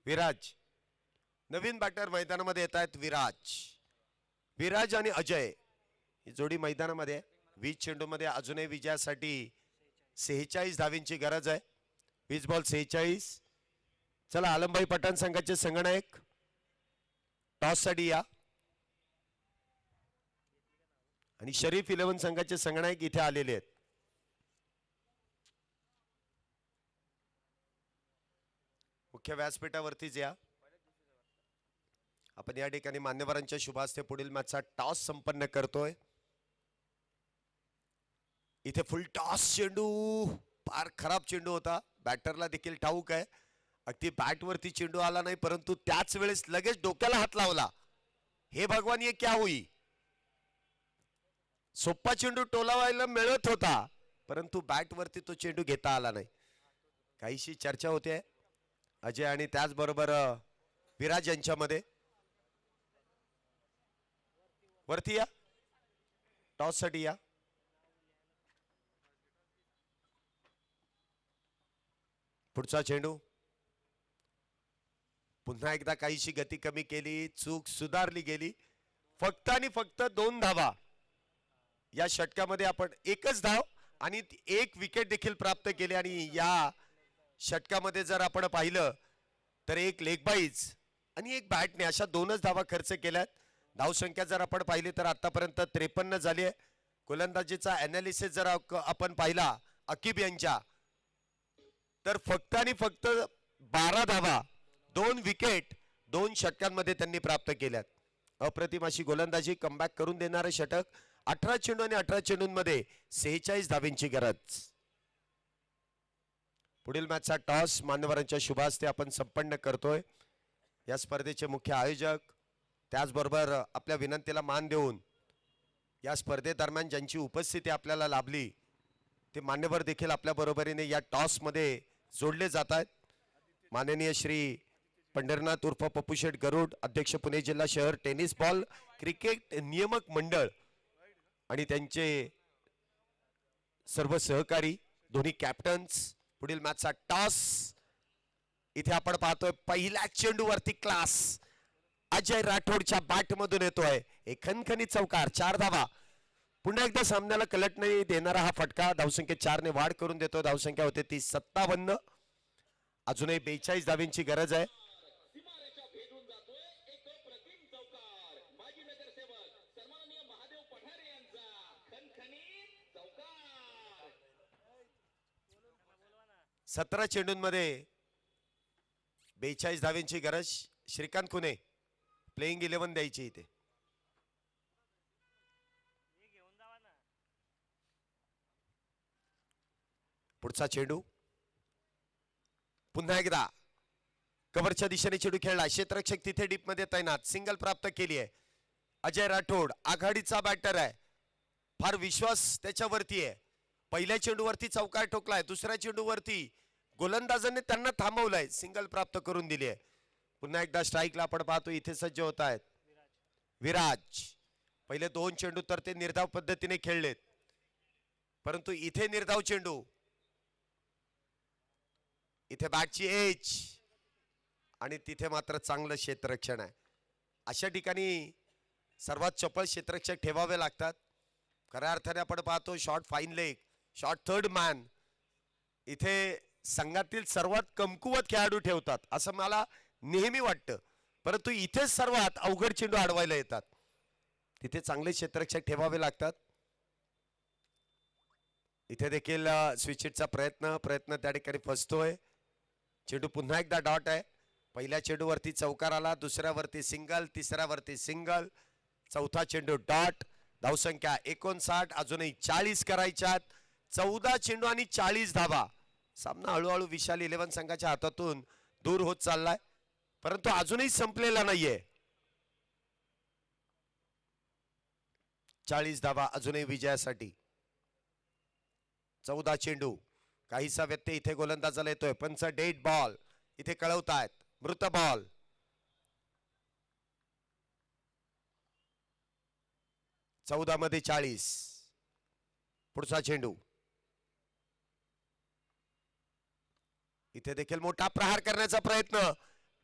Viraj नवीन बॅटर मैदानामध्ये येत आहेत. विराज आणि अजय ही जोडी मैदानामध्ये. 20 चेंडूमध्ये अजूनही विजयासाठी 46 धावींची गरज आहे. 20 बॉल 46. चला आलमभाई पठाण संघाचे संगणक टॉस साठी या आणि शरीफ 11 संघाचे संगणक इथे आलेले आहेत. मुख्य व्यासपीठावरतीच या. आपण या ठिकाणी मान्यवरांच्या शुभ हस्ते पुढील मॅचचा टॉस संपन्न करतोय. इथे फुल टॉस चेंडू, फार खराब चेंडू होता. बॅटरला देखील ठाऊक आहे, अगदी बॅट वरती चेंडू आला नाही, परंतु त्याच वेळेस लगेच डोक्याला हात लावला. हे भगवान ये क्या हुई. सोप्पा चेंडू टोलावायला मिळत होता, परंतु बॅट वरती तो चेंडू घेता आला नाही. काहीशी चर्चा होते अजय आणि त्याचबरोबर विराज यांच्यामध्ये. वरती या, टॉस साठी या. पुढचा चेंडू. पुन्हा एकदा काहीशी गती कमी केली, चूक सुधारली गेली. फक्त आणि फक्त 2 धावा या षटकामध्ये. आपण एकच धाव आणि 1 विकेट देखील प्राप्त केली. आणि या षटकामध्ये जर आपण पाहिलं तर 1 लेग बाईज आणि 1 बॅटने अशा 2च धावा खर्च केल्यात. धावसंख्या जर आपण पाहिली तर आतापर्यंत 53 झाली आहे. गोलंदाजीचा अनालिसिस जर आपण पाहिला अकीब यांच्या, तर फक्त आणि फक्त 12 धावा, 2 विकेट 2 षटकांमध्ये त्यांनी प्राप्त केल्यात. अप्रतिम अशी गोलंदाजी, कमबॅक करून देणारे षटक. 18 चेंडू आणि 18 चेंडूंमध्ये 46 धावींची गरज. पुढील मॅचचा टॉस मान्यवरांच्या शुभ हस्ते आपण संपन्न करतोय. या स्पर्धेचे मुख्य आयोजक, त्याचबरोबर आपल्या विनंतीला मान देऊन या स्पर्धेदरम्यान ज्यांची उपस्थिती आपल्याला लाभली ते मान्यवर देखील आपल्या बरोबरीने या टॉस मध्ये जोडले जात आहेत. माननीय श्री पंढरनाथ उर्फ पप्पूशेठ गरुड, अध्यक्ष पुणे जिल्हा शहर टेनिस बॉल क्रिकेट नियामक मंडळ, आणि त्यांचे सर्व सहकारी, दोन्ही कॅप्टन्स. पुढील मॅचचा टॉस इथे आपण पाहतोय. पहिल्या चेंडूवरती क्लास अजय राठोडच्या बॅट मधून येतोय. एक खणखणीत चौकार, 4 धावा. पुन्हा एकदा सामन्याला कलट नाही देणारा हा फटका धावसंख्येत 4 ने वाढ करून देतो. धावसंख्या होते ती 57. अजूनही 42 धावींची गरज आहे. सीमारेषा भेदून जातोय एक प्रतिम चौकार माजी नगरसेवक सन्माननीय महादेव पठारे यांचा खणखणीत चौकार. 17 चेंडूंमध्ये 42 धावींची गरज. श्रीकांत कुने प्लेइंग 11 द्यायची इथे. पुढचा चेंडू पुन्हा एकदा कव्हरच्या दिशेने चेंडू खेळला. क्षेत्ररक्षक तिथे डीप मध्ये तैनात. सिंगल प्राप्त केली आहे. अजय राठोड आघाडीचा बॅटर आहे. फार विश्वास त्याच्यावरती आहे. पहिल्या चेंडूवरती चौकार ठोकलाय. दुसऱ्या चेंडूवरती गोलंदाजांनी त्यांना थांबवलंय. सिंगल प्राप्त करून दिली आहे. पुन्हा एकदा स्ट्राईकला आपण पाहतो इथे सज्ज होत आहेत विराज. पहिले 2 चेंडू तर ते निर्धाव पद्धतीने खेळलेत, परंतु इथे निर्धाव चेंडू. इथे बॅटची एज आणि तिथे मात्र चांगलं क्षेत्ररक्षण आहे. अशा ठिकाणी सर्वात चपळ क्षेत्ररक्षक ठेवावे लागतात. खऱ्या अर्थाने आपण पाहतो short fine leg, short third man इथे संघातील सर्वात कमकुवत खेळाडू ठेवतात असं मला नेहमी वाटतं, परंतु इथेच सर्वात अवघड चेंडू अडवायला येतात. तिथे चांगले क्षेत्ररक्षक ठेवावे लागतात. इथे देखील स्विचिटचा प्रयत्न त्या ठिकाणी फसतोय. चेंडू पुन्हा एकदा डॉट आहे. पहिल्या चेंडूवरती चौकार आला, दुसऱ्यावरती सिंगल, तिसऱ्यावरती सिंगल, चौथा चेंडू डॉट. धावसंख्या 59. अजूनही 40 करायच्यात. 14 चेंडू आणि 40 धावा. सामना हळूहळू विशाल 11 संघाच्या हातातून दूर होत चाललाय, परंतु अजूनही संपलेला नाहीये. 40 धावा अजूनही विजयासाठी. 14 चेंडू. काहीसा व्यत्यय इथे गोलंदाजाला येतोय. पंच डेड बॉल इथे कळवतायत. मृत बॉल. चौदा मध्ये 40. पुढचा चेंडू. इथे देखील मोठा प्रहार करण्याचा प्रयत्न.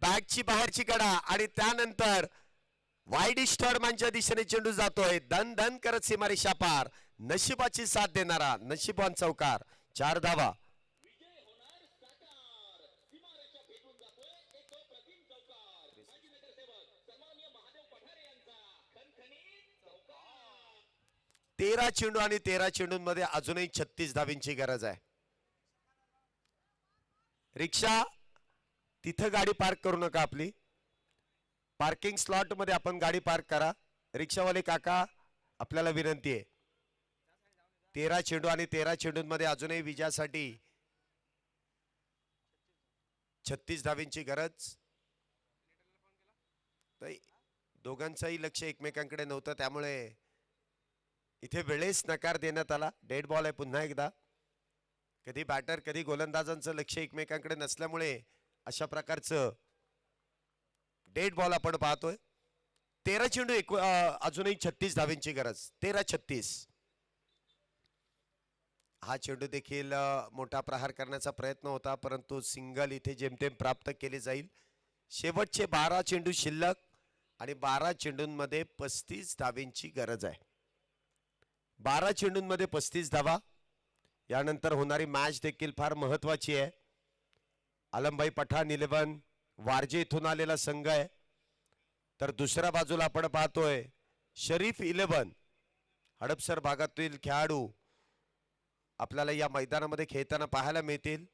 बॅटची बाहेरची कडा आणि त्यानंतर वाईड स्टॉर्मॅनच्या दिशेने चेंडू जातोय. धन धन करत सीमारेषा पार. नशिबाची साथ देणारा नशिबवान चौकार. 4 धावा. विजय होणार साकार. सीमारेषा भेदून जातोय एक प्रतिम चौकार माजी नगरसेवक सन्माननीय महादेव पठारे यांचा खणखणीत चौकार. 13 चेंडू आणि 13 चेंडूंमध्ये अजूनही 36 धावींची गरज आहे. रिक्षा तिथं गाडी पार्क करू नका. आपली पार्किंग स्लॉट मध्ये आपण गाडी पार्क करा. रिक्षावाले काका आपल्याला विनंती आहे. 13 चेंडू आणि 13 चेंडूंमध्ये अजूनही विजयासाठी 36 धावींची गरज. दोघांचंही लक्ष एकमेकांकडे नव्हतं, त्यामुळे इथे वेळेस नकार देण्यात आला. डेड बॉल आहे पुन्हा एकदा. कधी बॅटर कधी गोलंदाजांचं लक्ष एकमेकांकडे नसल्यामुळे अशा प्रकारचं डेड बॉल आपण पाहतोय. 13 चेंडू अजूनही 36 धावींची गरज. 13-36. हा चेंडू देखील मोठा प्रहार करण्याचा प्रयत्न होता, परंतु सिंगल इथे जेमतेम प्राप्त केले जाईल. शेवटचे 12 चेंडू शिल्लक आणि 12 चेंडूंमध्ये 35 धावींची गरज आहे. 12 चेंडूंमध्ये 35 धावा. यानंतर होणारी मॅच देखील फार महत्वाची आहे. आलमभाई पठाण 11 वारजे इथून आलेला संघ आहे, तर दुसऱ्या बाजूला आपण पाहतोय शरीफ 11 हडपसर भागातील खेळाडू आपल्याला या मैदानामध्ये खेळताना पाहायला मिळतील.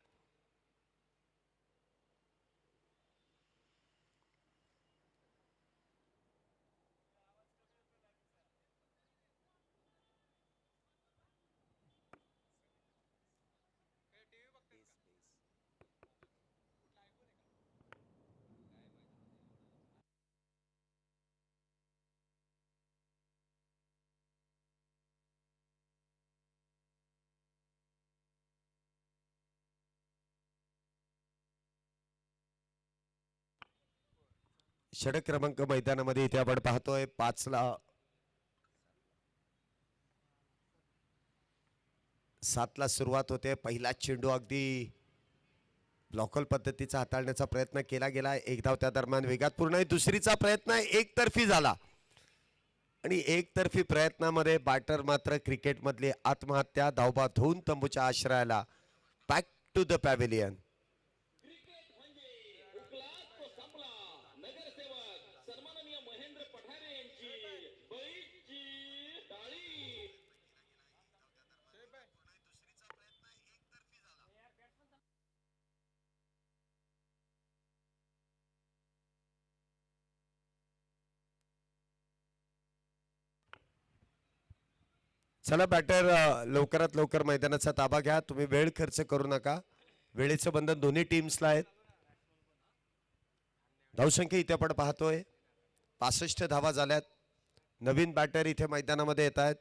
षटक क्रमांक मैदानामध्ये इथे आपण पाहतोय 5 ला 7 ला सुरुवात होते. पहिला चेंडू अगदी ब्लॉकल पद्धतीचा हाताळण्याचा प्रयत्न केला गेला. एक धाव त्या दरम्यान वेगात पूर्ण. दुसरीचा प्रयत्न एकतर्फी झाला आणि एकतर्फी प्रयत्नामध्ये बॅटर मात्र क्रिकेटमधली आत्महत्या. धावबाद होऊन तंबूच्या आश्रयाला बॅक टू द पॅव्हिलियन. चला बॅटर लवकरात लवकर मैदानाचा ताबा घ्या. तुम्ही वेळ खर्च करू नका. वेळेचं बंधन दोन्ही टीम्सला आहेत. धावसंख्या इथे आपण पाहतोय 65 धावा झाल्यात. नवीन बॅटर इथे मैदानामध्ये येत आहेत.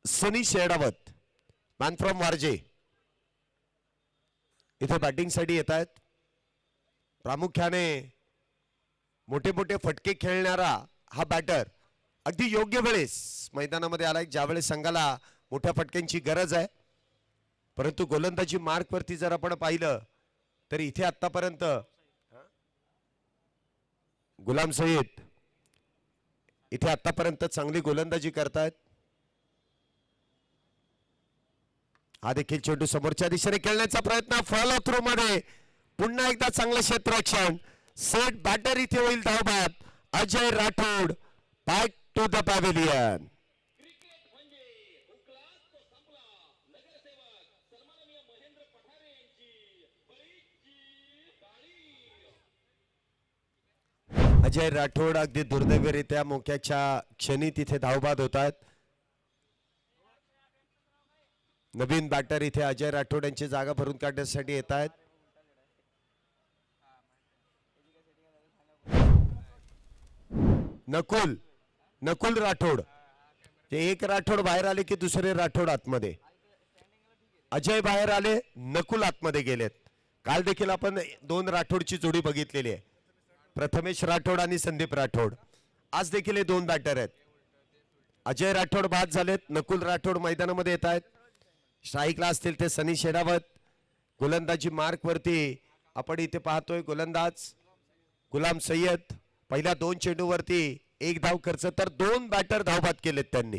सनी शेडावत मॅन फ्रॉम वारजे इथे बॅटिंग साठी येत आहेत. प्रामुख्याने मोठे मोठे फटके खेळणारा हा बॅटर अगदी योग्य वेळेस मैदानामध्ये आलाय, ज्यावेळेस संघाला मोठ्या फटक्यांची गरज आहे. परंतु गोलंदाजी मार्क वरती जर आपण पाहिलं तर इथे आतापर्यंत गुलाम सईद इथे आतापर्यंत चांगली गोलंदाजी करतायत. हा देखील चेंडू समोरच्या दिशेने खेळण्याचा प्रयत्न, फॉलो थ्रू मध्ये पुन्हा एकदा चांगलं क्षेत्ररक्षण. सेट बॅटर इथे होईल धावबाद. Ajay Rathod back to the pavilion. Cricket म्हणजे हुकलाच तो संपला. नगरसेवक सन्माननीय महेंद्र पठारे यांची बळीची टाळी. अजय राठोड अगदी दुर्दैवीरित्या मोक्याच्या क्षणी तिथे धावबाद होत आहेत. नवीन बॅटर इथे अजय राठोड यांची जागा भरून काढण्यासाठी येत आहेत. नकुल राठोड, ते एक राठोड बाहेर आले की दुसरे राठोड आतमध्ये. अजय बाहेर आले, नकुल आतमध्ये गेलेत. काल देखील आपण 2 राठोडची जोडी बघितलेली आहे, प्रथमेश राठोड आणि संदीप राठोड. आज देखील हे 2 बॅटर आहेत. अजय राठोड बाद झालेत, नकुल राठोड मैदानामध्ये येत आहेत. स्ट्राईकला असतील ते सनी शेरावत. गोलंदाजी मार्क वरती आपण इथे पाहतोय गोलंदाज गुलाम सय्यद. पहिल्या 2 चेंडूवरती 1 धाव खर्च, तर 2 बॅटर धावबाद केलेत त्यांनी.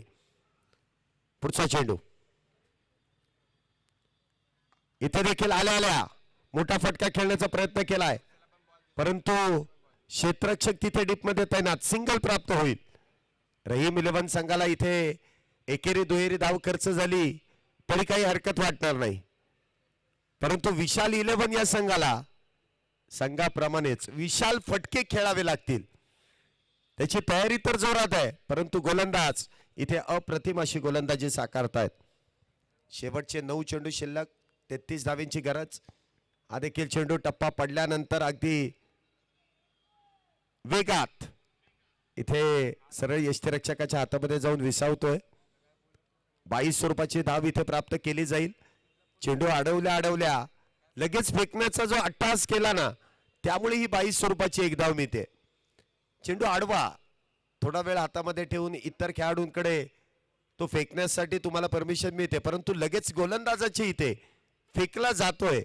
पुढचा चेंडू इथे देखील आल्या मोठा फटका खेळण्याचा प्रयत्न केलाय, परंतु क्षेत्ररक्षक तिथे डीप मध्ये तैनात. सिंगल प्राप्त होईल. रहीम 11 संघाला इथे एकेरी दुहेरी धाव खर्च झाली तरी काही हरकत वाटणार नाही, परंतु विशाल 11 या संघाप्रमाणेच विशाल फटके खेळावे लागतील. त्याची तयारी तर जोरात आहे, परंतु गोलंदाज इथे अप्रतिम अशी गोलंदाजी साकारतायत. शेवटचे 9 चेंडू शिल्लक, 33 धावेंची गरज. हा देखील चेंडू टप्पा पडल्यानंतर अगदी वेगात इथे सरळ यष्टिरक्षकाच्या हातामध्ये जाऊन विसावतोय. 22 स्वरूपाची धाव इथे प्राप्त केली जाईल. चेंडू अडवल्या लगेच फेकण्याचा जो अट्टहास केला ना, त्यामुळे ही 22 स्वरूपाची एक धाव मिळते. चेंडू आडवा थोडा वेळ हातामध्ये ठेवून इतर खेळाडूंकडे तो फेकण्यासाठी तुम्हाला परमिशन मिळते, परंतु लगेच गोलंदाजाची इथे फेकला जातोय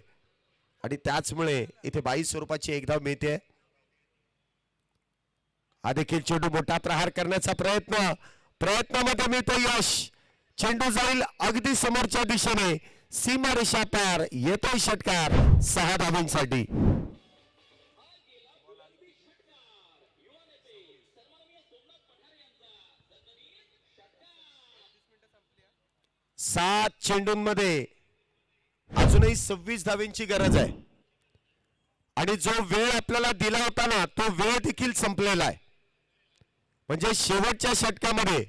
आणि त्याचमुळे इथे 22 स्वरूपाची एक धाव मिळते. हा देखील चेंडू मोठा प्रहार करण्याचा प्रयत्नामध्ये मिळतो यश. चेंडू जाईल अगदी समोरच्या दिशेने, सीमारेषा पार. येतोय षटकार 6 धावांसाठी. हा गेला बुलंदी षटकार. युवा नेते सन्माननीय सोमनाथ पठारे यांचा दणदणीत षटकार. 7 चेंडूंमध्ये अजूनही 26 धावेंची गरज आहे आणि जो वेळ आपल्याला दिला होता ना, तो वेळ देखील संपलेला आहे. म्हणजे शेवटच्या षटकामध्ये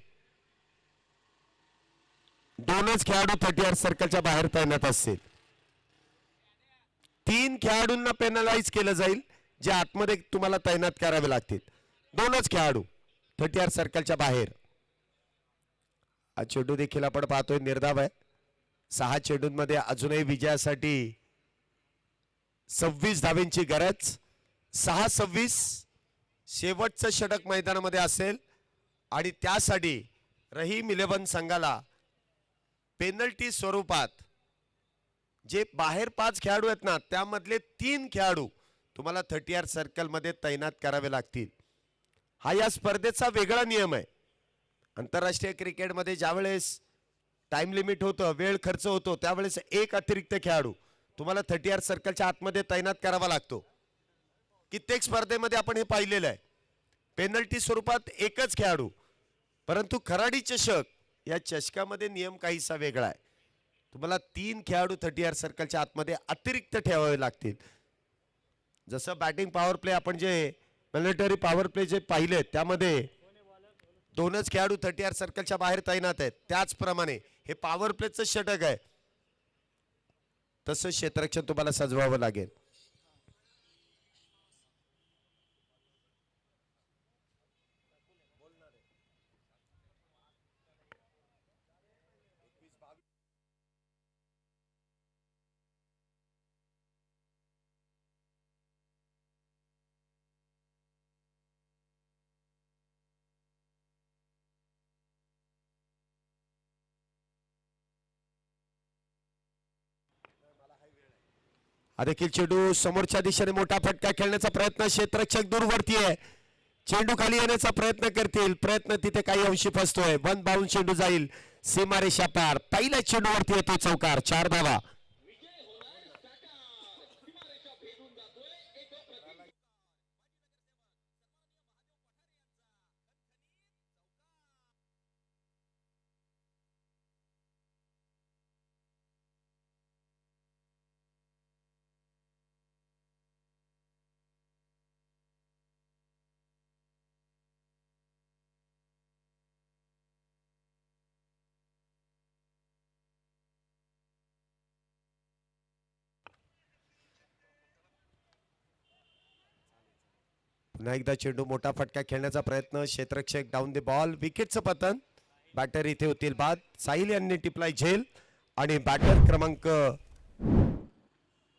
2च खेळाडू 30 सर्कलच्या बाहेर तैनात असतील. 3 खेळाडूंना पेनलाइज केलं जाईल, जे आतमध्ये तुम्हाला तैनात करावे लागतील. 2च खेळाडू 30 सर्कलच्या बाहेर. हा चेंडू देखील आपण पाहतोय निर्धाव आहे. 6 चेंडूंमध्ये अजूनही विजयासाठी 26 धावेंची गरज. 6-26 शेवटचं षटक मैदानामध्ये असेल आणि त्यासाठी रहीम 11 संघाला पेनल्टी स्वरूपात जे बाहेर 5 खेळाडू आहेत ना, त्यामधले 3 खेळाडू तुम्हाला 30 सर्कल मध्ये तैनात करावे लागतील. हा या स्पर्धेचा वेगळा नियम आहे. आंतरराष्ट्रीय क्रिकेटमध्ये ज्यावेळेस टाइम लिमिट होतं, वेळ खर्च होतो, त्यावेळेस एक अतिरिक्त खेळाडू तुम्हाला 30 सर्कलच्या आतमध्ये तैनात करावा लागतो. कित्येक स्पर्धेमध्ये आपण हे पाहिलेलं आहे. पेनल्टी स्वरूपात एकच खेळाडू, परंतु खराडी चषक या चषकामध्ये नियम काहीसा वेगळा आहे. तुम्हाला 3 खेळाडू 30 सर्कलच्या आतमध्ये अतिरिक्त ठेवावे लागतील. जसं बॅटिंग पॉवर प्ले आपण जे मिलिटरी पॉवर प्ले जे पाहिले, त्यामध्ये दोनच खेळाडू 30 सर्कलच्या बाहेर तैनात आहेत. त्याचप्रमाणे हे पॉवर प्लेचं षटक आहे, तसं क्षेत्ररक्षण तुम्हाला सजवावं लागेल. हा देखील चेंडू समोरच्या दिशेने मोठा फटका खेळण्याचा प्रयत्न, क्षेत्ररक्षक दूरवरती आहे. चेंडू खाली येण्याचा प्रयत्न करतील, प्रयत्न तिथे काही अंशी फसतोय. वन बाउंड चेंडू जाईल सीमारेषा पार. पहिल्या चेंडूवरती येतो चौकार, 4 धावा. विजय होणार साकार सीमारेषा भेदून जातोय एक अप्रतिम पुन्हा एकदा चेंडू मोठा फटका खेळण्याचा प्रयत्न, क्षेत्ररक्षक डाऊन द बॉल. विकेटचं पतन. बॅटर इथे होतील बाद. साहिल यांनी टिपलाय झेल आणि बॅटर क्रमांक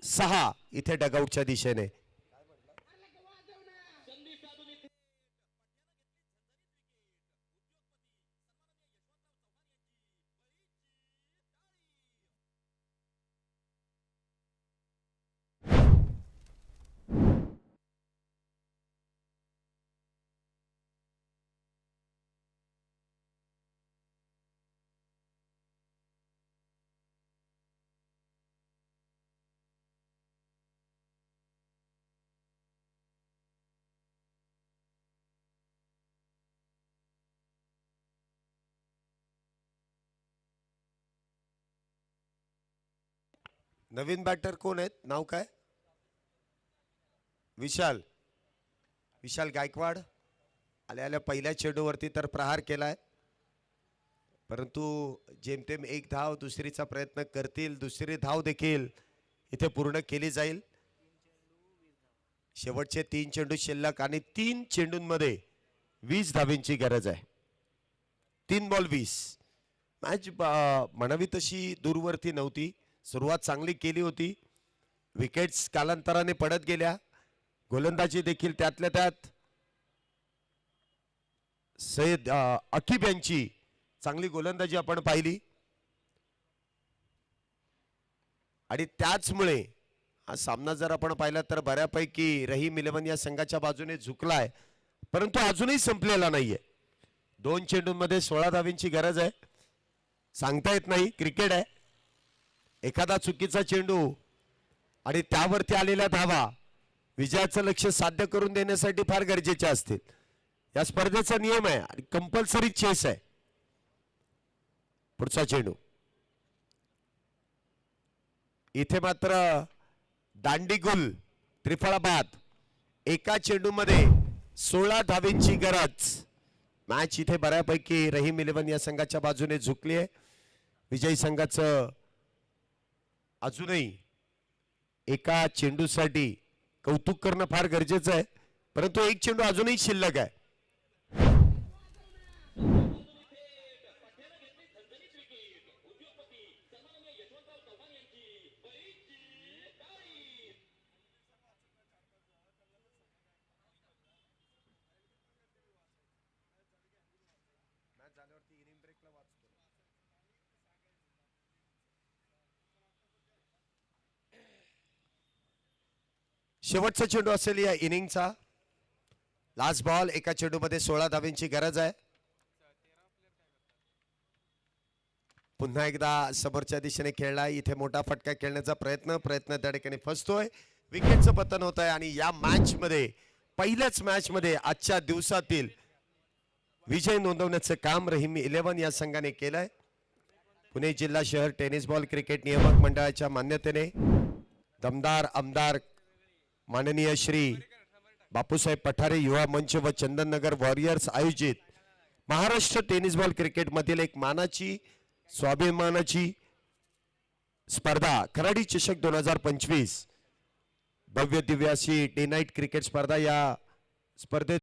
6 इथे डगआउटच्या दिशेने. संधी साधून इथे नवीन बॅटर कोण आहेत, नाव काय? विशाल. विशाल गायकवाड. आल्या आल्या पहिल्या चेंडूवरती तर प्रहार केलाय, परंतु जेमतेम एक धाव दुसरीचा प्रयत्न करतील. दुसरी धाव देखील इथे पूर्ण केली जाईल. शेवटचे 3 चेंडू शिल्लक आणि 3 चेंडूंमध्ये 20 धावींची गरज आहे. 3 बॉल 20. मॅच म्हणावी तशी दूरवरती नव्हती. सुरुवात चांगली केली होती, विकेट्स कालांतराने पडत गेल्या. गोलंदाजी देखील त्यातल्या त्यात सय्यद अकीब यांची चांगली गोलंदाजी आपण पाहिली आणि त्याचमुळे हा सामना जर आपण पाहिला तर बऱ्यापैकी रहीम 11 या संघाच्या बाजूने झुकलाय, परंतु अजूनही संपलेला नाहीये. 2 चेंडूंमध्ये 16 धावींची गरज आहे. सांगता येत नाही, क्रिकेट आहे. एखादा चुकीचा चेंडू आणि त्यावरती आलेल्या धावा विजयाचं लक्ष्य साध्य करून देण्यासाठी फार गरजेच्या असतील. या स्पर्धेचा नियम आहे आणि कंपल्सरी चेस आहे. पुढचा चेंडू इथे मात्र दांडीगुल त्रिफळाबाद. एका चेंडूमध्ये 16 धावींची गरज. मॅच इथे बऱ्यापैकी रहीम 11 या संघाच्या बाजूने झुकली आहे. विजयी संघाचं अजूनही एका चेंडूसाठी कौतुक करणं फार गरजेचं आहे, परंतु एक चेंडू अजूनही शिल्लक आहे. शेवटचा चेंडू असेल या इनिंगचा. Last ball. एका चेंडूमध्ये 16 धावींची गरज आहे. पुन्हा एकदा समोरच्या दिशेने खेळला. इथे मोठा फटका खेळण्याचा प्रयत्न त्या ठिकाणी फसतोय. विकेटचं पतन होत आहे आणि या मॅच मध्ये पहिल्याच मॅच मध्ये आजच्या दिवसातील विजय नोंदवण्याचं काम रहीम 11 या संघाने केलंय. पुणे जिल्हा शहर टेनिस बॉल क्रिकेट नियामक मंडळाच्या मान्यतेने दमदार आमदार माननीय श्री बापूसाहेब पठारे युवा मंच व चंदननगर वॉरियर्स आयोजित महाराष्ट्र टेनिस बॉल क्रिकेट मधील एक मानाची स्वाभिमानाची स्पर्धा खराडी चषक 2025 भव्य दिव्य अशी डे नाईट क्रिकेट स्पर्धा या स्पर्धेत